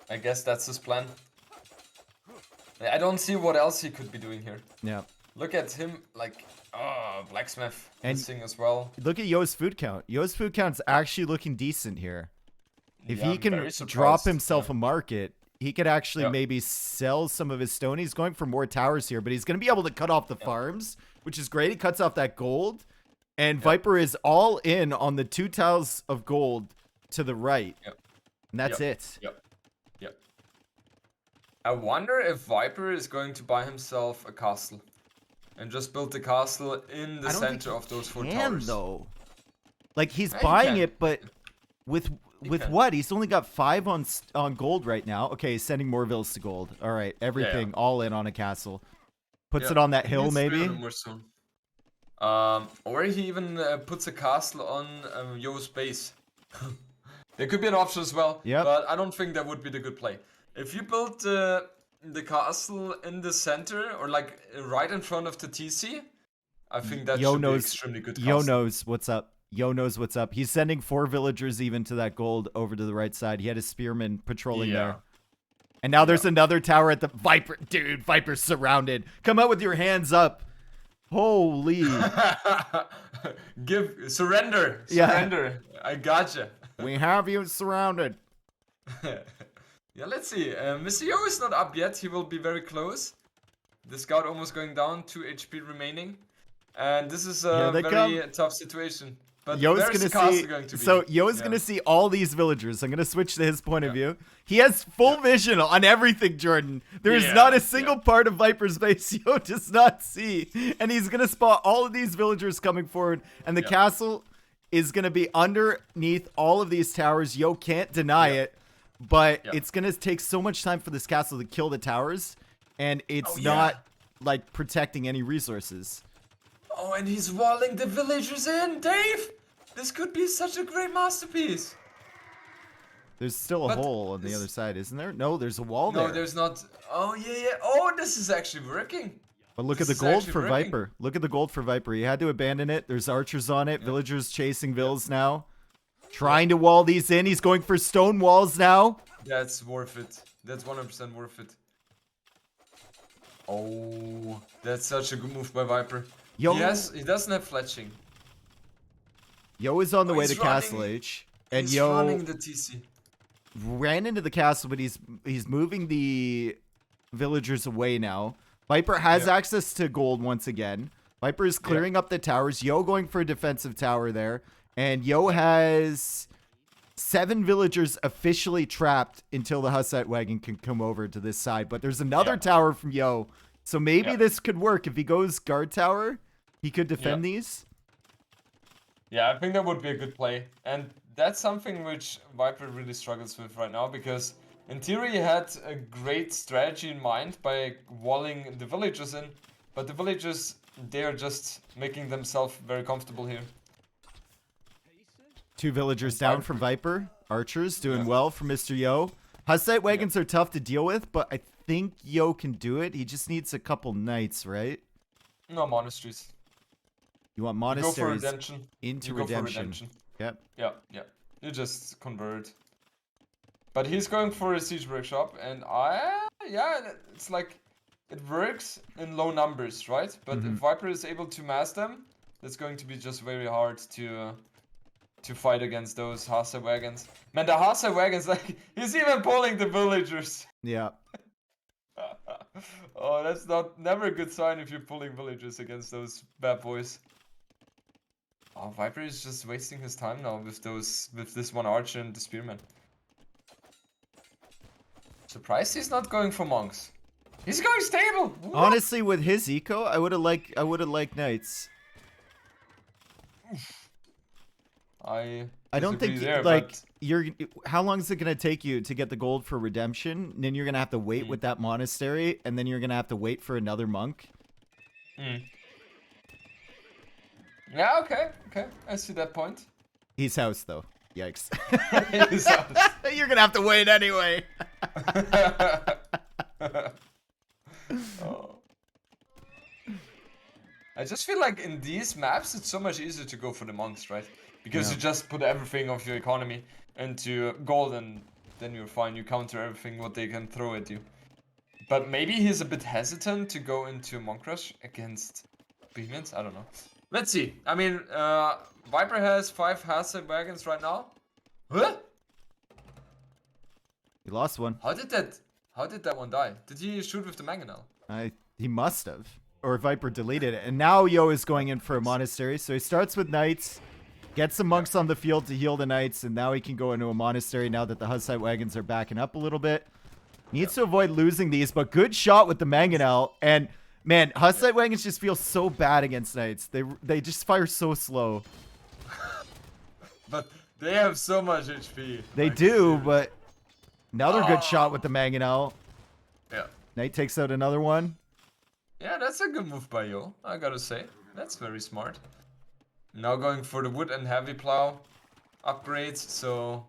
I guess that's his plan. I don't see what else he could be doing here. Yeah. Look at him, like, Blacksmith and missing as well. Look at Yo's food count. Yo's food count's actually looking decent here. If he can I'm drop himself a market, he could actually maybe sell some of his stone. He's going for more towers here, but he's going to be able to cut off the farms, which is great. He cuts off that gold. And Viper is all in on the 2 tiles of gold to the right. And that's it. Yep. I wonder if Viper is going to buy himself a castle. And just build the castle in the center of those 4 towers. Though. Like, he's buying it, but with what? He's only got 5 on gold right now. Okay, he's sending more vills to gold. All right, everything all in on a castle. Puts it on that hill, maybe. Or he even puts a castle on Yo's base. There could be an option as well. But I don't think that would be the good play. If you build the castle in the center, or like right in front of the TC, I think that should be extremely good. Yo knows what's up. Yo knows what's up. He's sending 4 villagers even to that gold over to the right side. He had his spearmen patrolling there. And now there's another tower at the Viper. Dude, Viper's surrounded. Come out with your hands up. Holy. Surrender. Surrender. I gotcha. We have you surrounded. Yeah, let's see. Mr. Yo is not up yet. He will be very close. The scout almost going down. 2 HP remaining. And this is a very tough situation. But Yo's where's gonna the castle see. going to be? So Yo's Yeah. gonna see all these villagers. I'm gonna switch to his point of Yeah. view. He has full vision on everything, Jordan. There is Yeah, not a single yeah. part of Viper's base Yo does not see, and he's gonna spot all of these villagers coming forward, and the Yeah. castle is gonna be underneath all of these towers. Yo can't deny Yeah. it, but Yeah. it's gonna take so much time for this castle to kill the towers, and it's Oh, yeah. not like protecting any resources. Oh, and he's walling the villagers in, Dave! This could be such a great masterpiece. There's still a But hole on the this- other side, isn't there? No, there's a wall No, there. there's not. Oh, yeah. Oh, this is actually working. But look This at is the gold actually for working. Viper. Look at the gold for Viper. He had to abandon it. There's archers on it. Villagers chasing vills now. Trying to wall these in. He's going for stone walls now. That's worth it. That's 100% worth it. Oh, that's such a good move by Viper. Yo. He doesn't have fletching. Yo is on the Oh, way he's to Castle running. H. And He's Yo running the TC. ran into the castle, but he's moving the villagers away now. Viper has Yeah. access to gold once again. Viper is clearing up the towers. Yo going for a defensive tower there. And Yo has 7 villagers officially trapped until the Hussite wagon can come over to this side. But there's another Yeah. tower from Yo. So maybe Yeah. this could work. If he goes guard tower, he could defend these. Yeah, I think that would be a good play. And that's something which Viper really struggles with right now, because in theory he had a great strategy in mind by walling the villagers in, but the villagers, they are just making themselves very comfortable here. 2 villagers And down Viper- from Viper. Archers doing Yeah. well for Mr. Yo. Hussite wagons are tough to deal with, but I think Yo can do it. He just needs a couple knights, right? No monasteries. You want You go for monasteries redemption. into You go for redemption. redemption. Yep. Yeah. You just convert. But he's going for a siege workshop, and it's like it works in low numbers, right? But if Viper is able to mass them, it's going to be just very hard to fight against those Hasa wagons. Man, the Hasa wagons, like, he's even pulling the villagers. Yeah. Oh, that's never a good sign if you're pulling villagers against those bad boys. Oh, Viper is just wasting his time now with this one archer and the spearman. Surprised he's not going for monks. He's going stable. What? Honestly, with his eco, I would have liked knights. I don't think disagree there, like but you're. How long is it gonna take you to get the gold for redemption? And then you're gonna have to wait with that monastery, and then you're gonna have to wait for another monk. yeah, okay, I see that point. He's house though. Yikes. He's house. You're gonna have to wait anyway. Oh. I just feel like in these maps it's so much easier to go for the monks, right? Because Yeah. you just put everything of your economy into gold and then you're fine. You counter everything what they can throw at you. But maybe he's a bit hesitant to go into monk rush against Bohemians. I don't know. Let's see. I mean, Viper has 5 Hasa wagons right now. Huh? He lost one. How did that one die? Did he shoot with the mangonel? He must have. Or Viper deleted it. And now Yo is going in for a monastery. So he starts with knights, gets some monks on the field to heal the knights, and now he can go into a monastery now that the Hussite wagons are backing up a little bit. Needs to avoid losing these, but good shot with the mangonel. And man, Hussite wagons just feel so bad against knights. They just fire so slow. But they have so much HP. They like, do, seriously. but another good shot Oh. with the mangonel. Yeah. Knight takes out another one. Yeah, that's a good move by Yo, I gotta say. That's very smart. Now going for the wood and heavy plow upgrades, so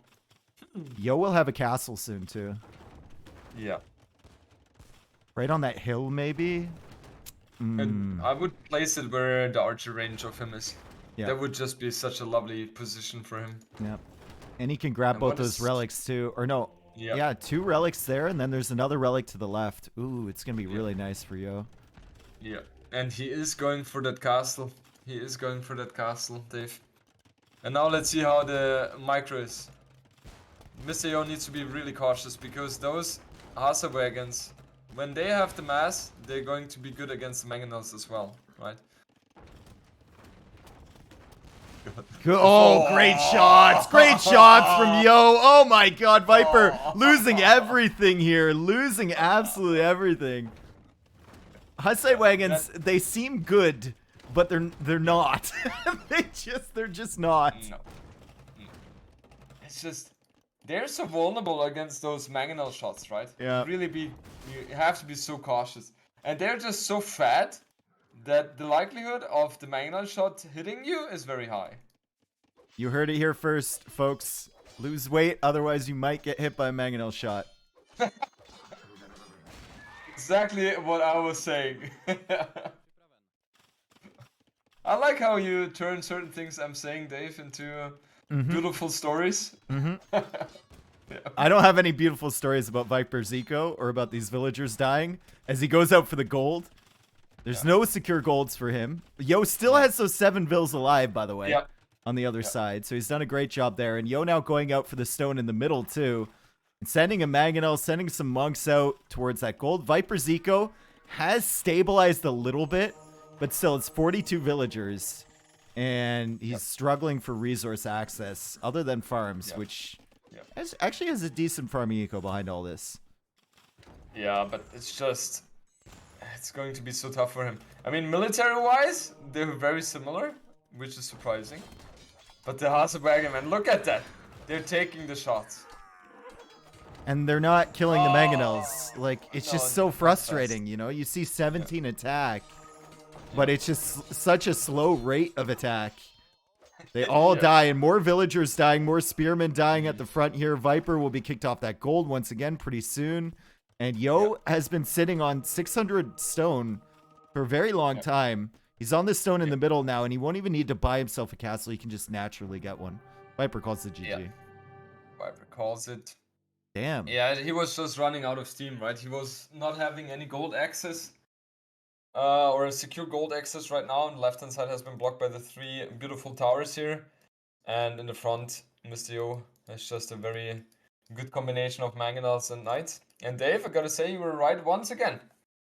Yo will have a castle soon too. yeah. Right on that hill, maybe. And I would place it where the archer range of him is. Yeah. That would just be such a lovely position for him. Yep. And he can grab And both what those is- relics too. Or no. Yeah. Yeah, 2 relics there, and then there's another relic to the left. Ooh, it's gonna be really nice for Yo. Yeah. And he is going for that castle. He is going for that castle, Dave. And now let's see how the micro is. Mr. Yo needs to be really cautious because those Hasa wagons, when they have the mass, they're going to be good against the mangonels as well, right? Oh, great shots. Great shots from Yo. Oh my god, Viper losing everything here. Losing absolutely everything. Hussite wagons, they seem good, but they're not. they're just not. No. It's just they're so vulnerable against those mangonel shots, right? Yeah. You have to be so cautious. And they're just so fat that the likelihood of the mangonel shot hitting you is very high. You heard it here first, folks. Lose weight, otherwise you might get hit by a mangonel shot. Exactly what I was saying. I like how you turn certain things I'm saying, Dave, into beautiful stories. Yeah. I don't have any beautiful stories about Viper Zico or about these villagers dying as he goes out for the gold. There's no secure golds for him. Yo still has those 7 vills alive, by the way, on the other side. So he's done a great job there. And Yo now going out for the stone in the middle, too. And sending a mangonel, sending some monks out towards that gold. Viper Zico has stabilized a little bit, but still, it's 42 villagers. And he's struggling for resource access, other than farms, which actually has a decent farming eco behind all this. Yeah, but it's going to be so tough for him. I mean, military-wise, they're very similar, which is surprising. But the Hasewagen, man, look at that. They're taking the shots. And they're not killing the mangonels. Like, it's just so frustrating, you know? You see 17 attack, but it's just such a slow rate of attack. They all die, and more villagers dying, more spearmen dying at the front here. Viper will be kicked off that gold once again pretty soon. And Yo has been sitting on 600 stone for a very long time. He's on the stone in the middle now, and he won't even need to buy himself a castle. He can just naturally get one. Viper calls it GG. Yeah. Viper calls it. Damn. Yeah, he was just running out of steam, right? He was not having any gold access. Or a secure gold access right now. And the left-hand side has been blocked by the 3 beautiful towers here. And in the front, Mr. Yo has just a very good combination of mangonels and knights. And Dave, I gotta say, you were right once again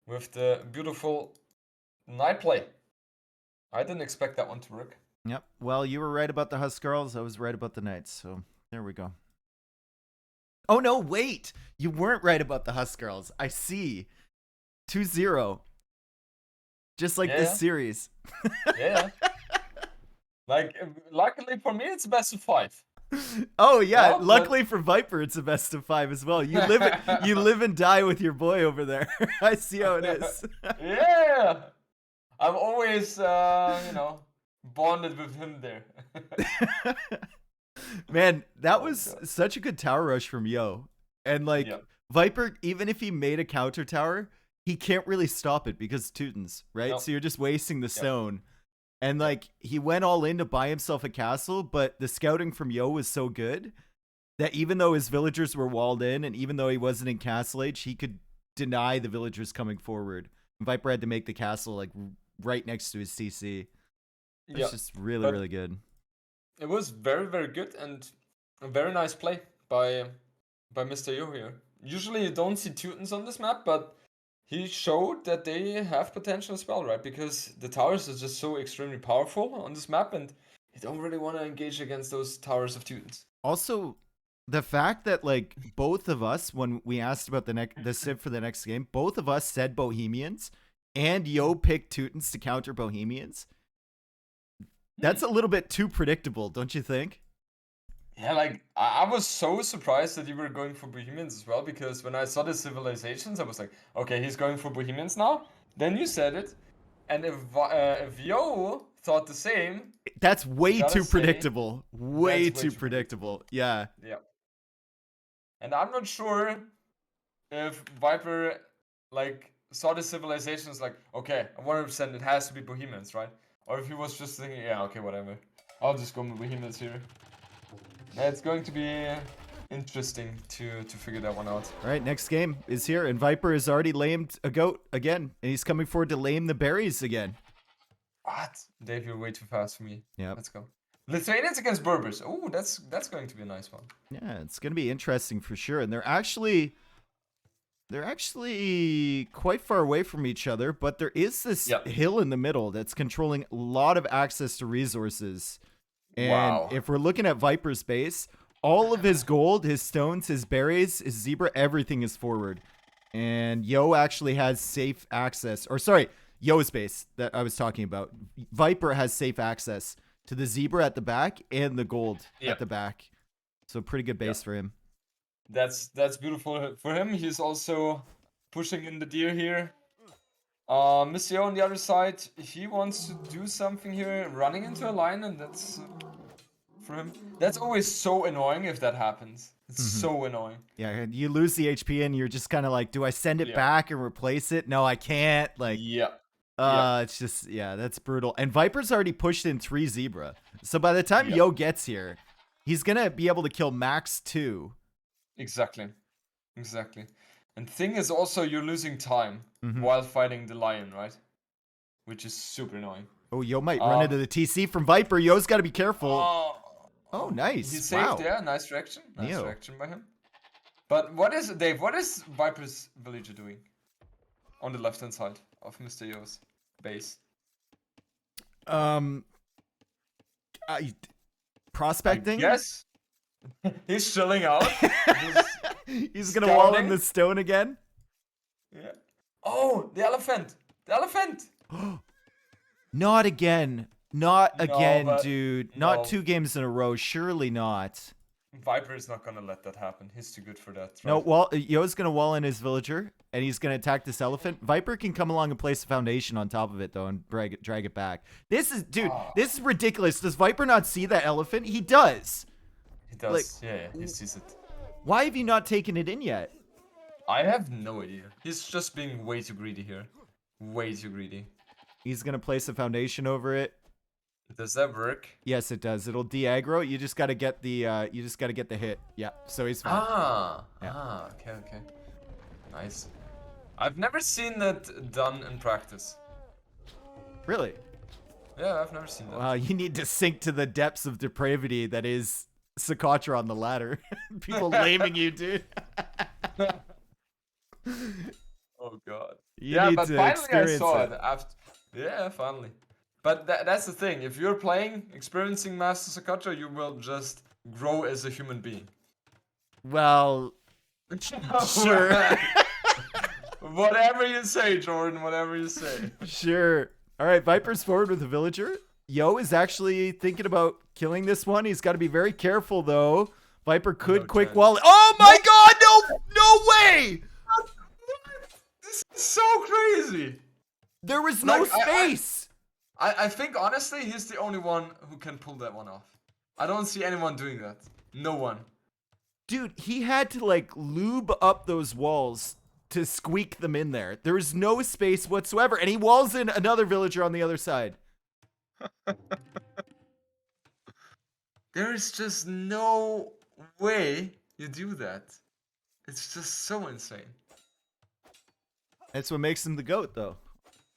with the beautiful knight play. I didn't expect that one to work. Yep. Well, you were right about the Huskarls. I was right about the Knights. So there we go. Oh, no, wait. You weren't right about the Huskarls. I see. 2-0. Just like this series. Yeah. Like, luckily for me, it's best of 5. Oh yeah, luckily for Viper, it's a best of 5 as well. You live and die with your boy over there. I see how it is. Yeah, I'm always, bonded with him there. Man, that was such a good tower rush from Yo. And like Viper, even if he made a counter tower, he can't really stop it because Teutons, right? Nope. So you're just wasting the stone. And like he went all in to buy himself a castle, but the scouting from Yo was so good that even though his villagers were walled in and even though he wasn't in castle age, he could deny the villagers coming forward. And Viper had to make the castle like right next to his CC. It's just really good. It was very, very good and a very nice play by Mr. Yo here. Usually you don't see Teutons on this map, but he showed that they have potential as well, right? Because the towers are just so extremely powerful on this map, and you don't really want to engage against those towers of Teutons. Also, the fact that like both of us, when we asked about the civ for the next game, both of us said Bohemians, and Yo picked Teutons to counter Bohemians. That's a little bit too predictable, don't you think? Yeah, like, I was so surprised that you were going for Bohemians as well, because when I saw the civilizations, I was like, okay, he's going for Bohemians now. Then you said it, and if Yo thought the same... That's way too predictable. Way too predictable. Yeah. Yeah. And I'm not sure if Viper, like, saw the civilizations like, okay, 100% it has to be Bohemians, right? Or if he was just thinking, yeah, okay, whatever. I'll just go with Bohemians here. It's going to be interesting to figure that one out. All right, next game is here, and Viper has already lamed a goat again, and he's coming forward to lame the berries again. What? Dave, you're way too fast for me. Yeah. Let's go. Lithuanians against Berbers. Oh, that's going to be a nice one. Yeah, it's going to be interesting for sure, and they're actually quite far away from each other, but there is this hill in the middle that's controlling a lot of access to resources. And Wow. if we're looking at Viper's base, all of his gold, his stones, his berries, his zebra, everything is forward. And Yo actually has safe access. Or sorry, Yo's base that I was talking about. Viper has safe access to the zebra at the back and the gold Yeah. at the back. So pretty good base for him. That's beautiful for him. He's also pushing in the deer here. Monsieur on the other side, he wants to do something here, running into a line, and that's for him. That's always so annoying if that happens. It's so annoying. Yeah, and you lose the HP and you're just kind of like, do I send it Yeah. back and replace it? No, I can't. Like, Yeah. Yeah. it's just, yeah, that's brutal. And Viper's already pushed in 3 zebra. So by the time Yeah. Yo gets here, he's going to be able to kill max 2. Exactly. Exactly. And thing is also you're losing time Mhm. while fighting the lion, right? Which is super annoying. Oh, Yo might run into the TC from Viper. Yo's got to be careful. Oh, nice. He saved, Wow. yeah. Nice reaction. Nice Neo. reaction by him. But what is, Dave, what is Viper's villager doing? On the left-hand side of Mr. Yo's base. Prospecting? Yes. He's chilling out. He's going to wall in scouting. the stone again. Yeah. Oh, the elephant. The elephant. Not again. Not No, again, but- dude. no. Not 2 games in a row. Surely not. Viper is not gonna let that happen. He's too good for that. Right? No, Yo's going to wall in his villager, and he's going to attack this elephant. Viper can come along and place a foundation on top of it, though, and drag it back. This is, dude, this is ridiculous. Does Viper not see that elephant? He does. He does. Yeah, he sees it. Why have you not taken it in yet? I have no idea. He's just being way too greedy here. Way too greedy. He's going to place a foundation over it. Does that work? Yes, it does. It'll de-aggro. You just got to get the hit. Yeah, so he's fine. Okay. Nice. I've never seen that done in practice. Really? Yeah, I've never seen that. Wow, you need to sink to the depths of depravity that is Socotra on the ladder. People laming you, dude. Oh god. You yeah, need but to finally I experience saw it. it. Yeah, finally. But that's the thing. If you're playing, experiencing Master Socotra, you will just grow as a human being. Well, sure. Whatever you say, Jordan. Whatever you say. Sure. All right, Viper's forward with the villager. Yo is actually thinking about killing this one. He's got to be very careful, though. Viper could No quick chance. wall. Oh my god, no way! This is so crazy. There was no Like, space. I think honestly he's the only one who can pull that one off. I don't see anyone doing that. No one. Dude, he had to like lube up those walls to squeak them in there. There was no space whatsoever, and he walls in another villager on the other side. There is just no way you do that. It's just so insane. That's what makes him the GOAT, though.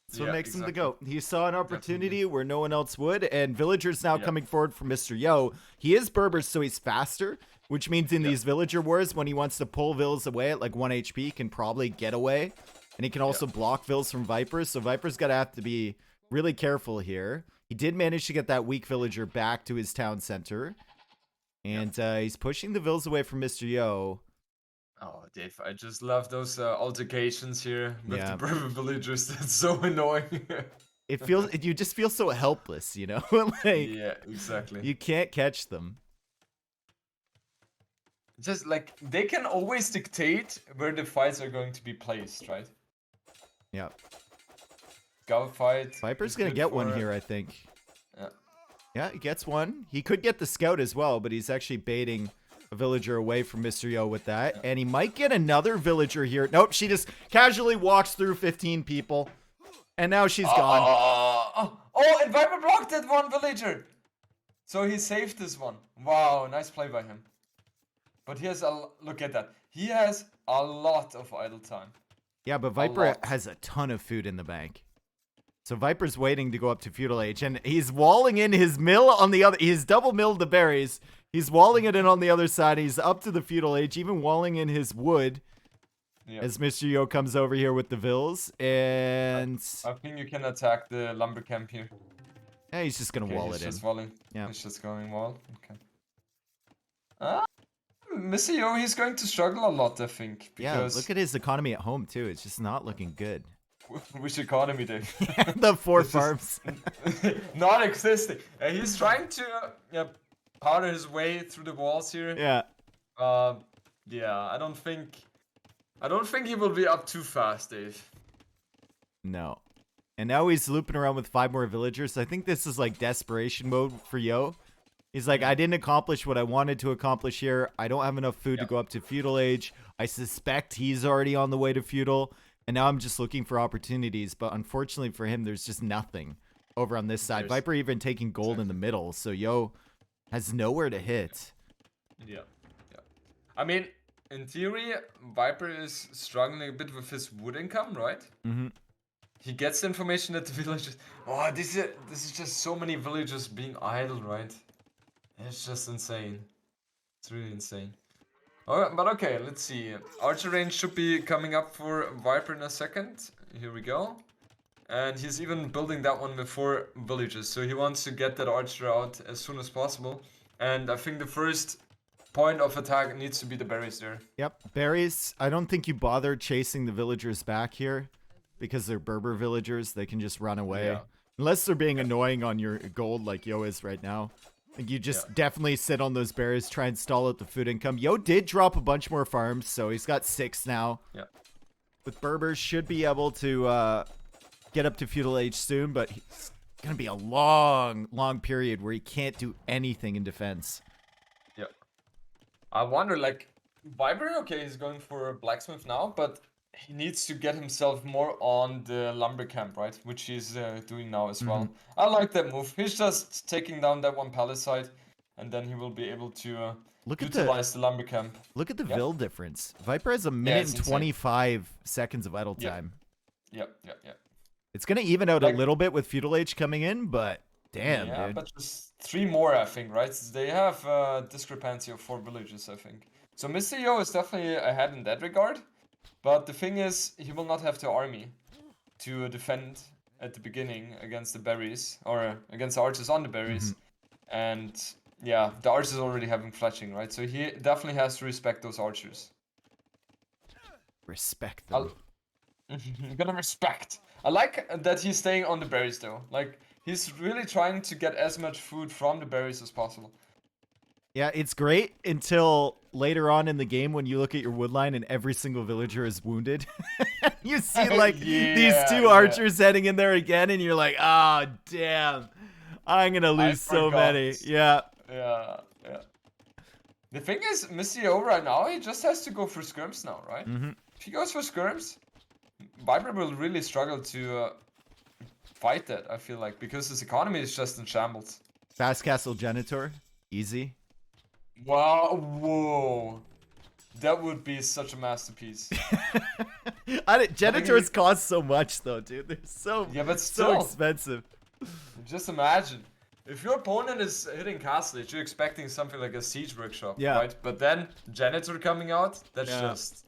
That's what Yeah, makes him the exactly. GOAT. He saw an opportunity where no one else would, and Villager's now coming forward from Mr. Yo. He is Berber, so he's faster, which means in these Villager Wars, when he wants to pull Vills away at like 1 HP, he can probably get away. And he can also block Vills from Vipers, so Viper's got to have to be really careful here. He did manage to get that weak Villager back to his town center. And he's pushing the Vills away from Mr. Yo. Oh, Dave, I just love those altercations here with Yeah. the Berber villagers. That's so annoying. It feels, you just feel so helpless, you know? Like, Yeah, exactly. you can't catch them. Just like they can always dictate where the fights are going to be placed, right? Yeah. Gov fight. Viper's is going to good get one for- here, I think. Yeah. Yeah, he gets one. He could get the scout as well, but he's actually baiting a villager away from Mr. Yo with that. And he might get another villager here. Nope, she just casually walks through 15 people. And now she's gone. Oh, and Viper blocked that one villager. So he saved this one. Wow, nice play by him. But he has look at that. He has a lot of idle time. Yeah, but Viper lot. has a ton of food in the bank. So Viper's waiting to go up to Feudal Age, and he's walling in his mill on the other. He's double milled the berries. He's walling it in on the other side. He's up to the Feudal Age, even walling in his wood Yeah. as Mr. Yo comes over here with the Vills. And I think you can attack the lumber camp here. Yeah, he's just gonna Okay, wall he's it in. just walling. Yeah. He's just going wall. Okay. Missy O, he's going to struggle a lot, I think, Yeah, because look at his economy at home too. It's just not looking good. which economy, Dave? The 4 It's just farms. not existing. He's trying to powder his way through the walls here. Yeah. Yeah, I don't think he will be up too fast, Dave. No. And now he's looping around with 5 more villagers. I think this is like desperation mode for Yo. He's like, I didn't accomplish what I wanted to accomplish here. I don't have enough food to go up to feudal age. I suspect he's already on the way to feudal. And now I'm just looking for opportunities. But unfortunately for him, there's just nothing over on this side. Viper even taking gold in the middle. So Yo has nowhere to hit. Yeah. I mean, in theory, Viper is struggling a bit with his wood income, right? Mm-hmm. He gets the information that the villagers. Oh, this is just so many villagers being idle, right? It's just insane. It's really insane. Alright, but okay, let's see. Archer range should be coming up for Viper in a second. Here we go. And he's even building that one with 4 villages. So he wants to get that archer out as soon as possible. And I think the first point of attack needs to be the berries there. Yep. Berries. I don't think you bother chasing the villagers back here because they're Berber villagers. They can just run away. Yeah. Unless they're being annoying on your gold like Yo is right now. I think you just definitely sit on those berries, try and stall out the food income. Yo did drop a bunch more farms, so he's got 6 now. Yeah. With Berbers, should be able to get up to feudal age soon, but it's going to be a long, long period where he can't do anything in defense. Yeah. I wonder, like, Viper, okay, he's going for a blacksmith now, but he needs to get himself more on the lumber camp, right? Which he's doing now as well. I like that move. He's just taking down that one palisade, and then he will be able to utilize the lumber camp. Look at the Vil difference. Viper has a minute and 25 seconds of idle time. Yep. It's going to even out a little bit with feudal age coming in, but damn, yeah, dude. but just 3 more, I think, right? They have a discrepancy of 4 villages, I think. So Mr. Yo is definitely ahead in that regard. But the thing is, he will not have the army to defend at the beginning against the berries, or against the archers on the berries. And yeah, the archers already having fletching, right? So he definitely has to respect those archers. Respect them. You're gonna respect. I like that he's staying on the berries though. Like, he's really trying to get as much food from the berries as possible. Yeah, it's great until later on in the game when you look at your wood line and every single villager is wounded. You see like these 2 archers heading in there again and you're like, oh, damn. I'm going to lose so many. Yeah. Yeah. The thing is, Missy O right now, he just has to go for skirms now, right? If he goes for skirms, Viper will really struggle to fight that, I feel like, because his economy is just in shambles. Fast Castle Genitor. Easy. Wow, whoa. That would be such a masterpiece. Genitors cost so much though, dude. They're so, but still, so expensive. Just imagine. If your opponent is hitting Castle Age, you're expecting something like a Siege Workshop, right? But then Janitor coming out, that's just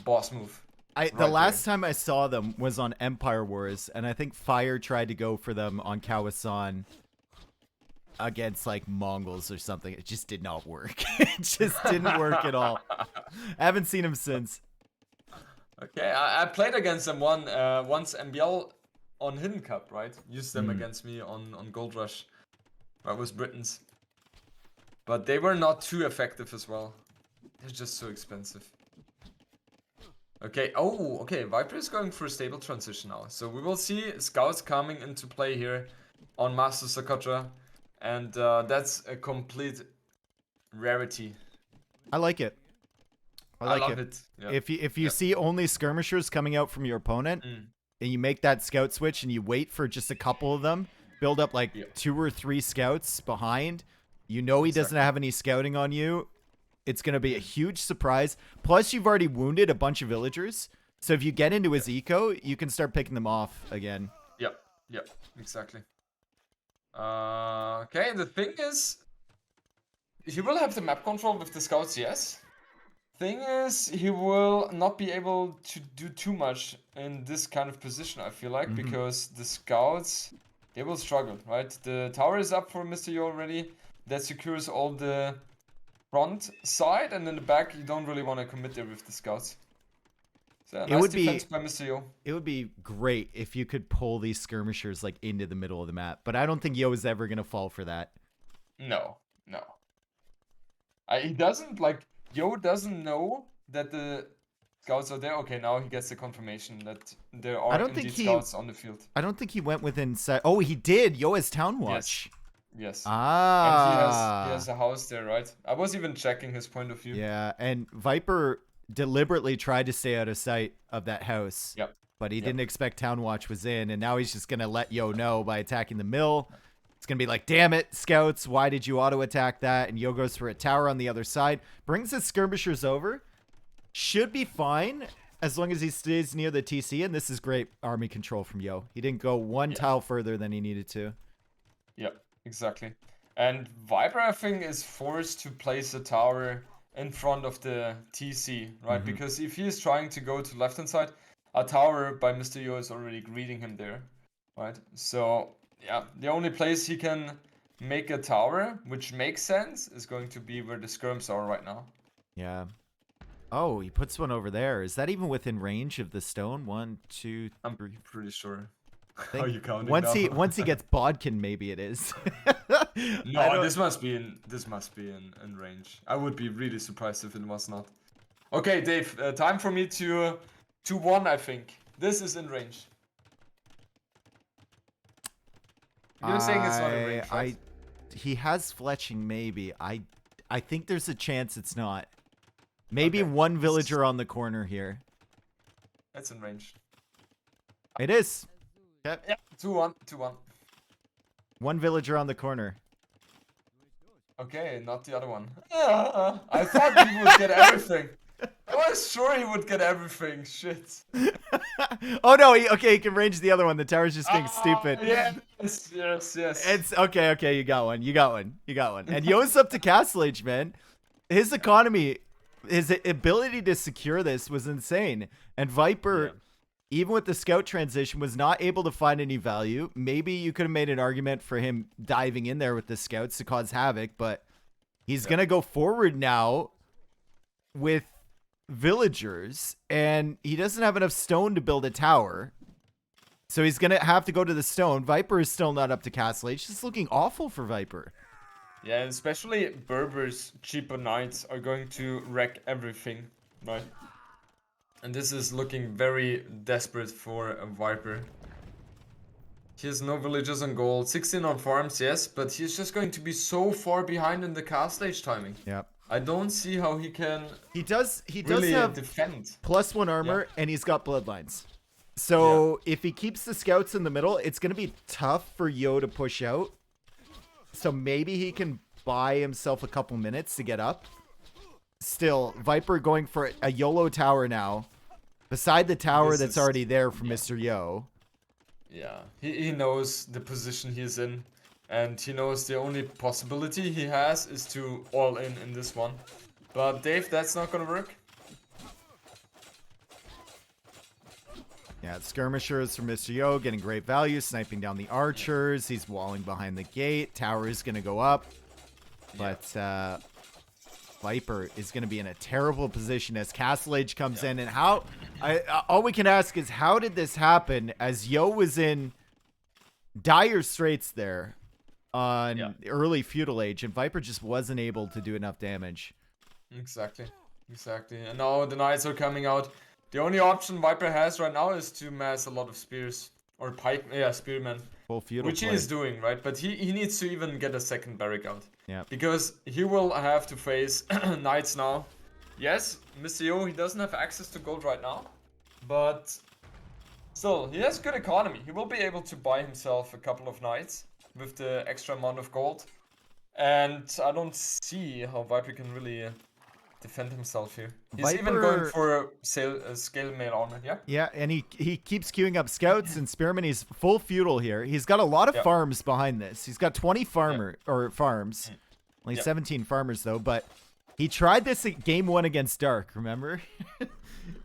boss move. The last time I saw them was on Empire Wars, and I think Fire tried to go for them on Kawasan against like Mongols or something. It just did not work. It just didn't work at all. I haven't seen him since. Okay, I played against them once MBL on Hidden Cup, right? Used them against me on Gold Rush. That was Britons. But they were not too effective as well. They're just so expensive. Okay, okay, Viper is going for a stable transition now. So we will see scouts coming into play here on Master Socotra. And that's a complete rarity. I like it. I love it. Yeah. If you see only skirmishers coming out from your opponent, and you make that scout switch and you wait for just a couple of them, build up like 2 or 3 scouts behind, you know he doesn't have any scouting on you. It's going to be a huge surprise. Plus, you've already wounded a bunch of villagers. So if you get into his eco, you can start picking them off again. Yep, exactly. Okay, the thing is, he will have the map control with the scouts, yes. Thing is, he will not be able to do too much in this kind of position, I feel like, because the scouts they will struggle, right? The tower is up for Mr. Yo already. That secures all the front side, and in the back, you don't really want to commit there with the scouts. So It nice would defense be by Mr. Yo. it would be great if you could pull these skirmishers like into the middle of the map, but I don't think Yo is ever gonna fall for that. No, no. He doesn't like Yo doesn't know that the scouts are there. Okay, now he gets the confirmation that there I are don't think indeed he scouts on the field. I don't think he went within sight. Oh, he did. Yo has town Yes, watch. yes. And he has Ah. a house there, right? I was even checking his point of view. Yeah, and Viper deliberately tried to stay out of sight of that house. Yep. But he Yep. didn't expect town watch was in, and now he's just gonna let Yo know by attacking the mill. It's gonna be like, damn it, scouts, why did you auto attack that? And Yo goes for a tower on the other side, brings his skirmishers over. Should be fine as long as he stays near the TC, and this is great army control from Yo. He didn't go one tile further than he needed to. Yep, exactly. And Viper, I think, is forced to place a tower in front of the TC, right? Because if he is trying to go to left-hand side, a tower by Mr. Yo is already greeting him there, right? So, yeah, the only place he can make a tower, which makes sense, is going to be where the skirms are right now. Yeah. Oh, he puts one over there. Is that even within range of the stone? 1, 2, 3. I'm pretty sure. Think How are you counting once now? once he gets bodkin, maybe it is. No, this must be in range. I would be really surprised if it was not. Okay, Dave, time for me to 1, I think. This is in range. You're saying it's not in range, right? He has fletching, maybe. I think there's a chance it's not. Maybe Okay. one villager on the corner here. It's in range. It is. Yeah, 2-1, 2-1. One villager on the corner. Okay, not the other one. I thought he would get everything. I was sure he would get everything. Shit. Oh no, he can range the other one. The tower's just being stupid. Yes. It's okay, you got one. And Yo's up to Castle Age, man. His economy, his ability to secure this was insane. And Viper, even with the scout transition, was not able to find any value. Maybe you could have made an argument for him diving in there with the scouts to cause havoc, but he's going to go forward now with villagers, and he doesn't have enough stone to build a tower. So he's going to have to go to the stone. Viper is still not up to Castle Age. It's looking awful for Viper. Yeah, and especially Berber's cheaper knights are going to wreck everything, right? And this is looking very desperate for a Viper. He has no villagers on gold, 16 on farms, yes, but he's just going to be so far behind in the Castle Age timing. Yep. I don't see how he can He does really have defend. +1 armor, and he's got bloodlines. So if he keeps the scouts in the middle, it's going to be tough for Yo to push out. So maybe he can buy himself a couple minutes to get up. Still, Viper going for a YOLO tower now. Beside the tower that's already there for Mr. Yo. Yeah, he knows the position he's in. And he knows the only possibility he has is to all in this one. But Dave, that's not gonna work. Yeah, skirmishers from Mr. Yo getting great value, sniping down the archers. He's walling behind the gate. Tower is going to go up. But Viper is going to be in a terrible position as Castle Age comes in. And all we can ask is, how did this happen as Yo was in dire straits there on early Feudal Age, and Viper just wasn't able to do enough damage? Exactly. And now the knights are coming out. The only option Viper has right now is to mass a lot of spears. Or spearmen. Full feudal Which he play. is doing, right? But he needs to even get a second barrack out. Yeah. Because he will have to face knights now. Yes, Mr. Yo, he doesn't have access to gold right now. But still, he has good economy. He will be able to buy himself a couple of knights with the extra amount of gold. And I don't see how Viper can really defend himself here. He's even going for a scale mail armor, yeah? Yeah, and he keeps queuing up scouts and spearmen. He's full feudal here. He's got a lot of farms behind this. He's got 20 farms. Only 17 farmers though, but he tried this at game 1 against Dark, remember?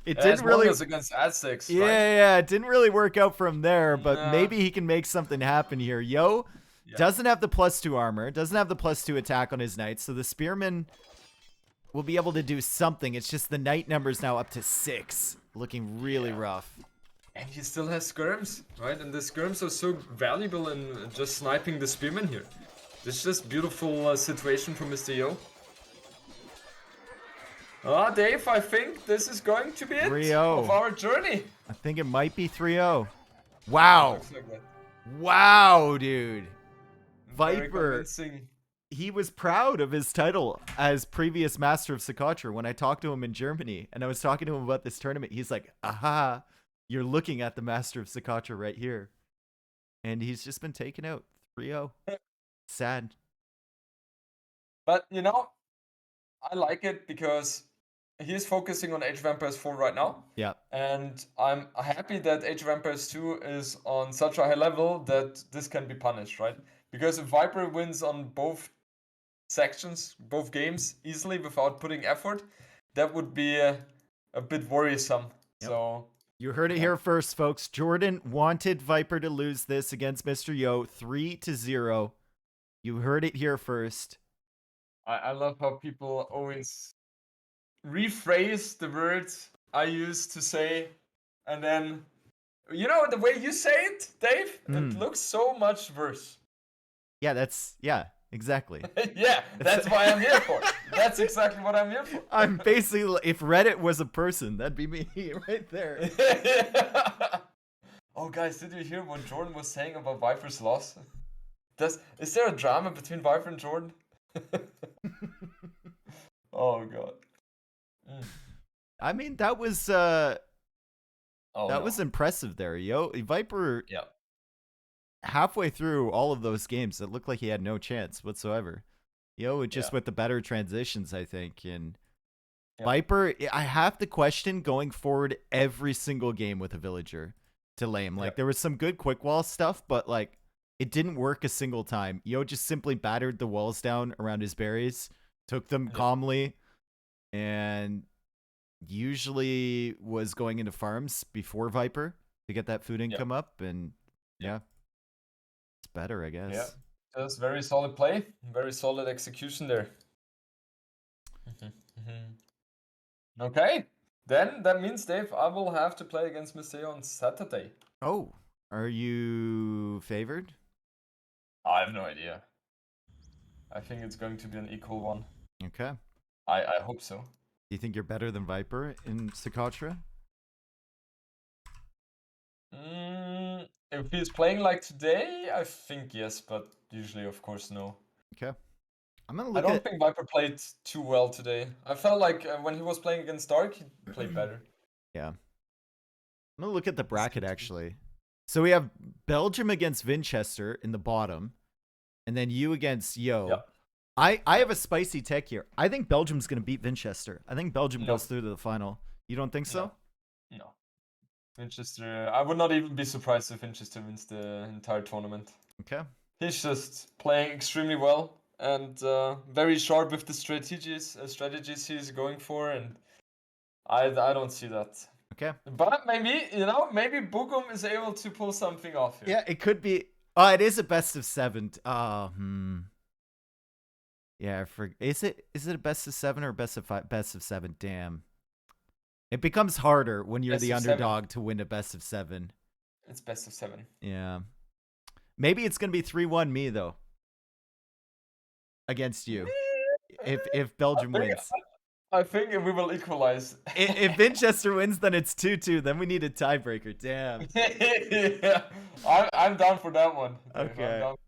It As didn't long really. as against Aztecs, Yeah, right? yeah, it didn't really work out from there, but Nah. maybe he can make something happen here. Yo Yeah. doesn't have the +2 armor, doesn't have the +2 attack on his knights, so the spearman will be able to do something. It's just the knight number's now up to 6, looking really rough. And he still has skirms, right? And the skirms are so valuable in just sniping the spearmen here. This is just beautiful situation for Mr. Yo. Ah, Dave, I think this is going to be it 3-0. of our journey. I think it might be 3-0. Wow. Looks like that. Wow, dude. Very Viper, convincing. he was proud of his title as previous master of Socotra when I talked to him in Germany, and I was talking to him about this tournament. He's like, aha, you're looking at the master of Socotra right here. And he's just been taken out 3-0. Sad. But, you know, I like it because he's focusing on Age of Empires 4 right now. Yeah. And I'm happy that Age of Empires 2 is on such a high level that this can be punished, right? Because if Viper wins on both sections, both games, easily without putting effort, that would be a bit worrisome. Yep. So You heard it here first, folks. Jordan wanted Viper to lose this against Mr. Yo 3-0. You heard it here first. I love how people always rephrase the words I used to say, and then, you know, the way you say it, Dave, it looks so much worse. Yeah, exactly. Yeah, that's why I'm here for. That's exactly what I'm here for. I'm basically, if Reddit was a person, that'd be me right there. Oh, guys, did you hear what Jordan was saying about Viper's loss? Is there a drama between Viper and Jordan? Oh god. I mean, that was was impressive there, yo. Viper. Yeah. Halfway through all of those games, it looked like he had no chance whatsoever. Yo, just with the better transitions, I think. And Viper, I have to question going forward every single game with a villager to lame. Like there was some good quick wall stuff, but like it didn't work a single time. Yo just simply battered the walls down around his berries, took them calmly, and usually was going into farms before Viper to get that food income up. And it's better, I guess. Yeah, just very solid play, very solid execution there. Okay, then that means, Dave, I will have to play against Mr. on Saturday. Oh, are you favored? I have no idea. I think it's going to be an equal one. Okay. I hope so. Do you think you're better than Viper in Socotra? If he's playing like today, I think yes, but usually, of course, no. Okay. I don't think Viper played too well today. I felt like when he was playing against Dark, he played better. Yeah. I'm going to look at the bracket, actually. So we have Belgium against Winchester in the bottom, and then you against Yo. Yeah. I have a spicy take here. I think Belgium's going to beat Winchester. I think Belgium goes through to the final. You don't think so? No. Winchester, I would not even be surprised if Winchester wins the entire tournament. Okay. He's just playing extremely well and very sharp with the strategies he's going for, and I don't see that. Okay. But maybe, maybe Bugum is able to pull something off here. Yeah, it could be. Oh, it is a best of 7. Yeah, is it a best of 7 or best of 5? Best of 7. Damn. It becomes harder when you're the underdog to win a best of 7. It's best of 7. Yeah. Maybe it's going to be 3-1 me though. Against you. If Belgium wins. I think we will equalize. If Winchester wins, then it's 2-2. Then we need a tiebreaker. Damn. Yeah. I'm down for that one. Okay.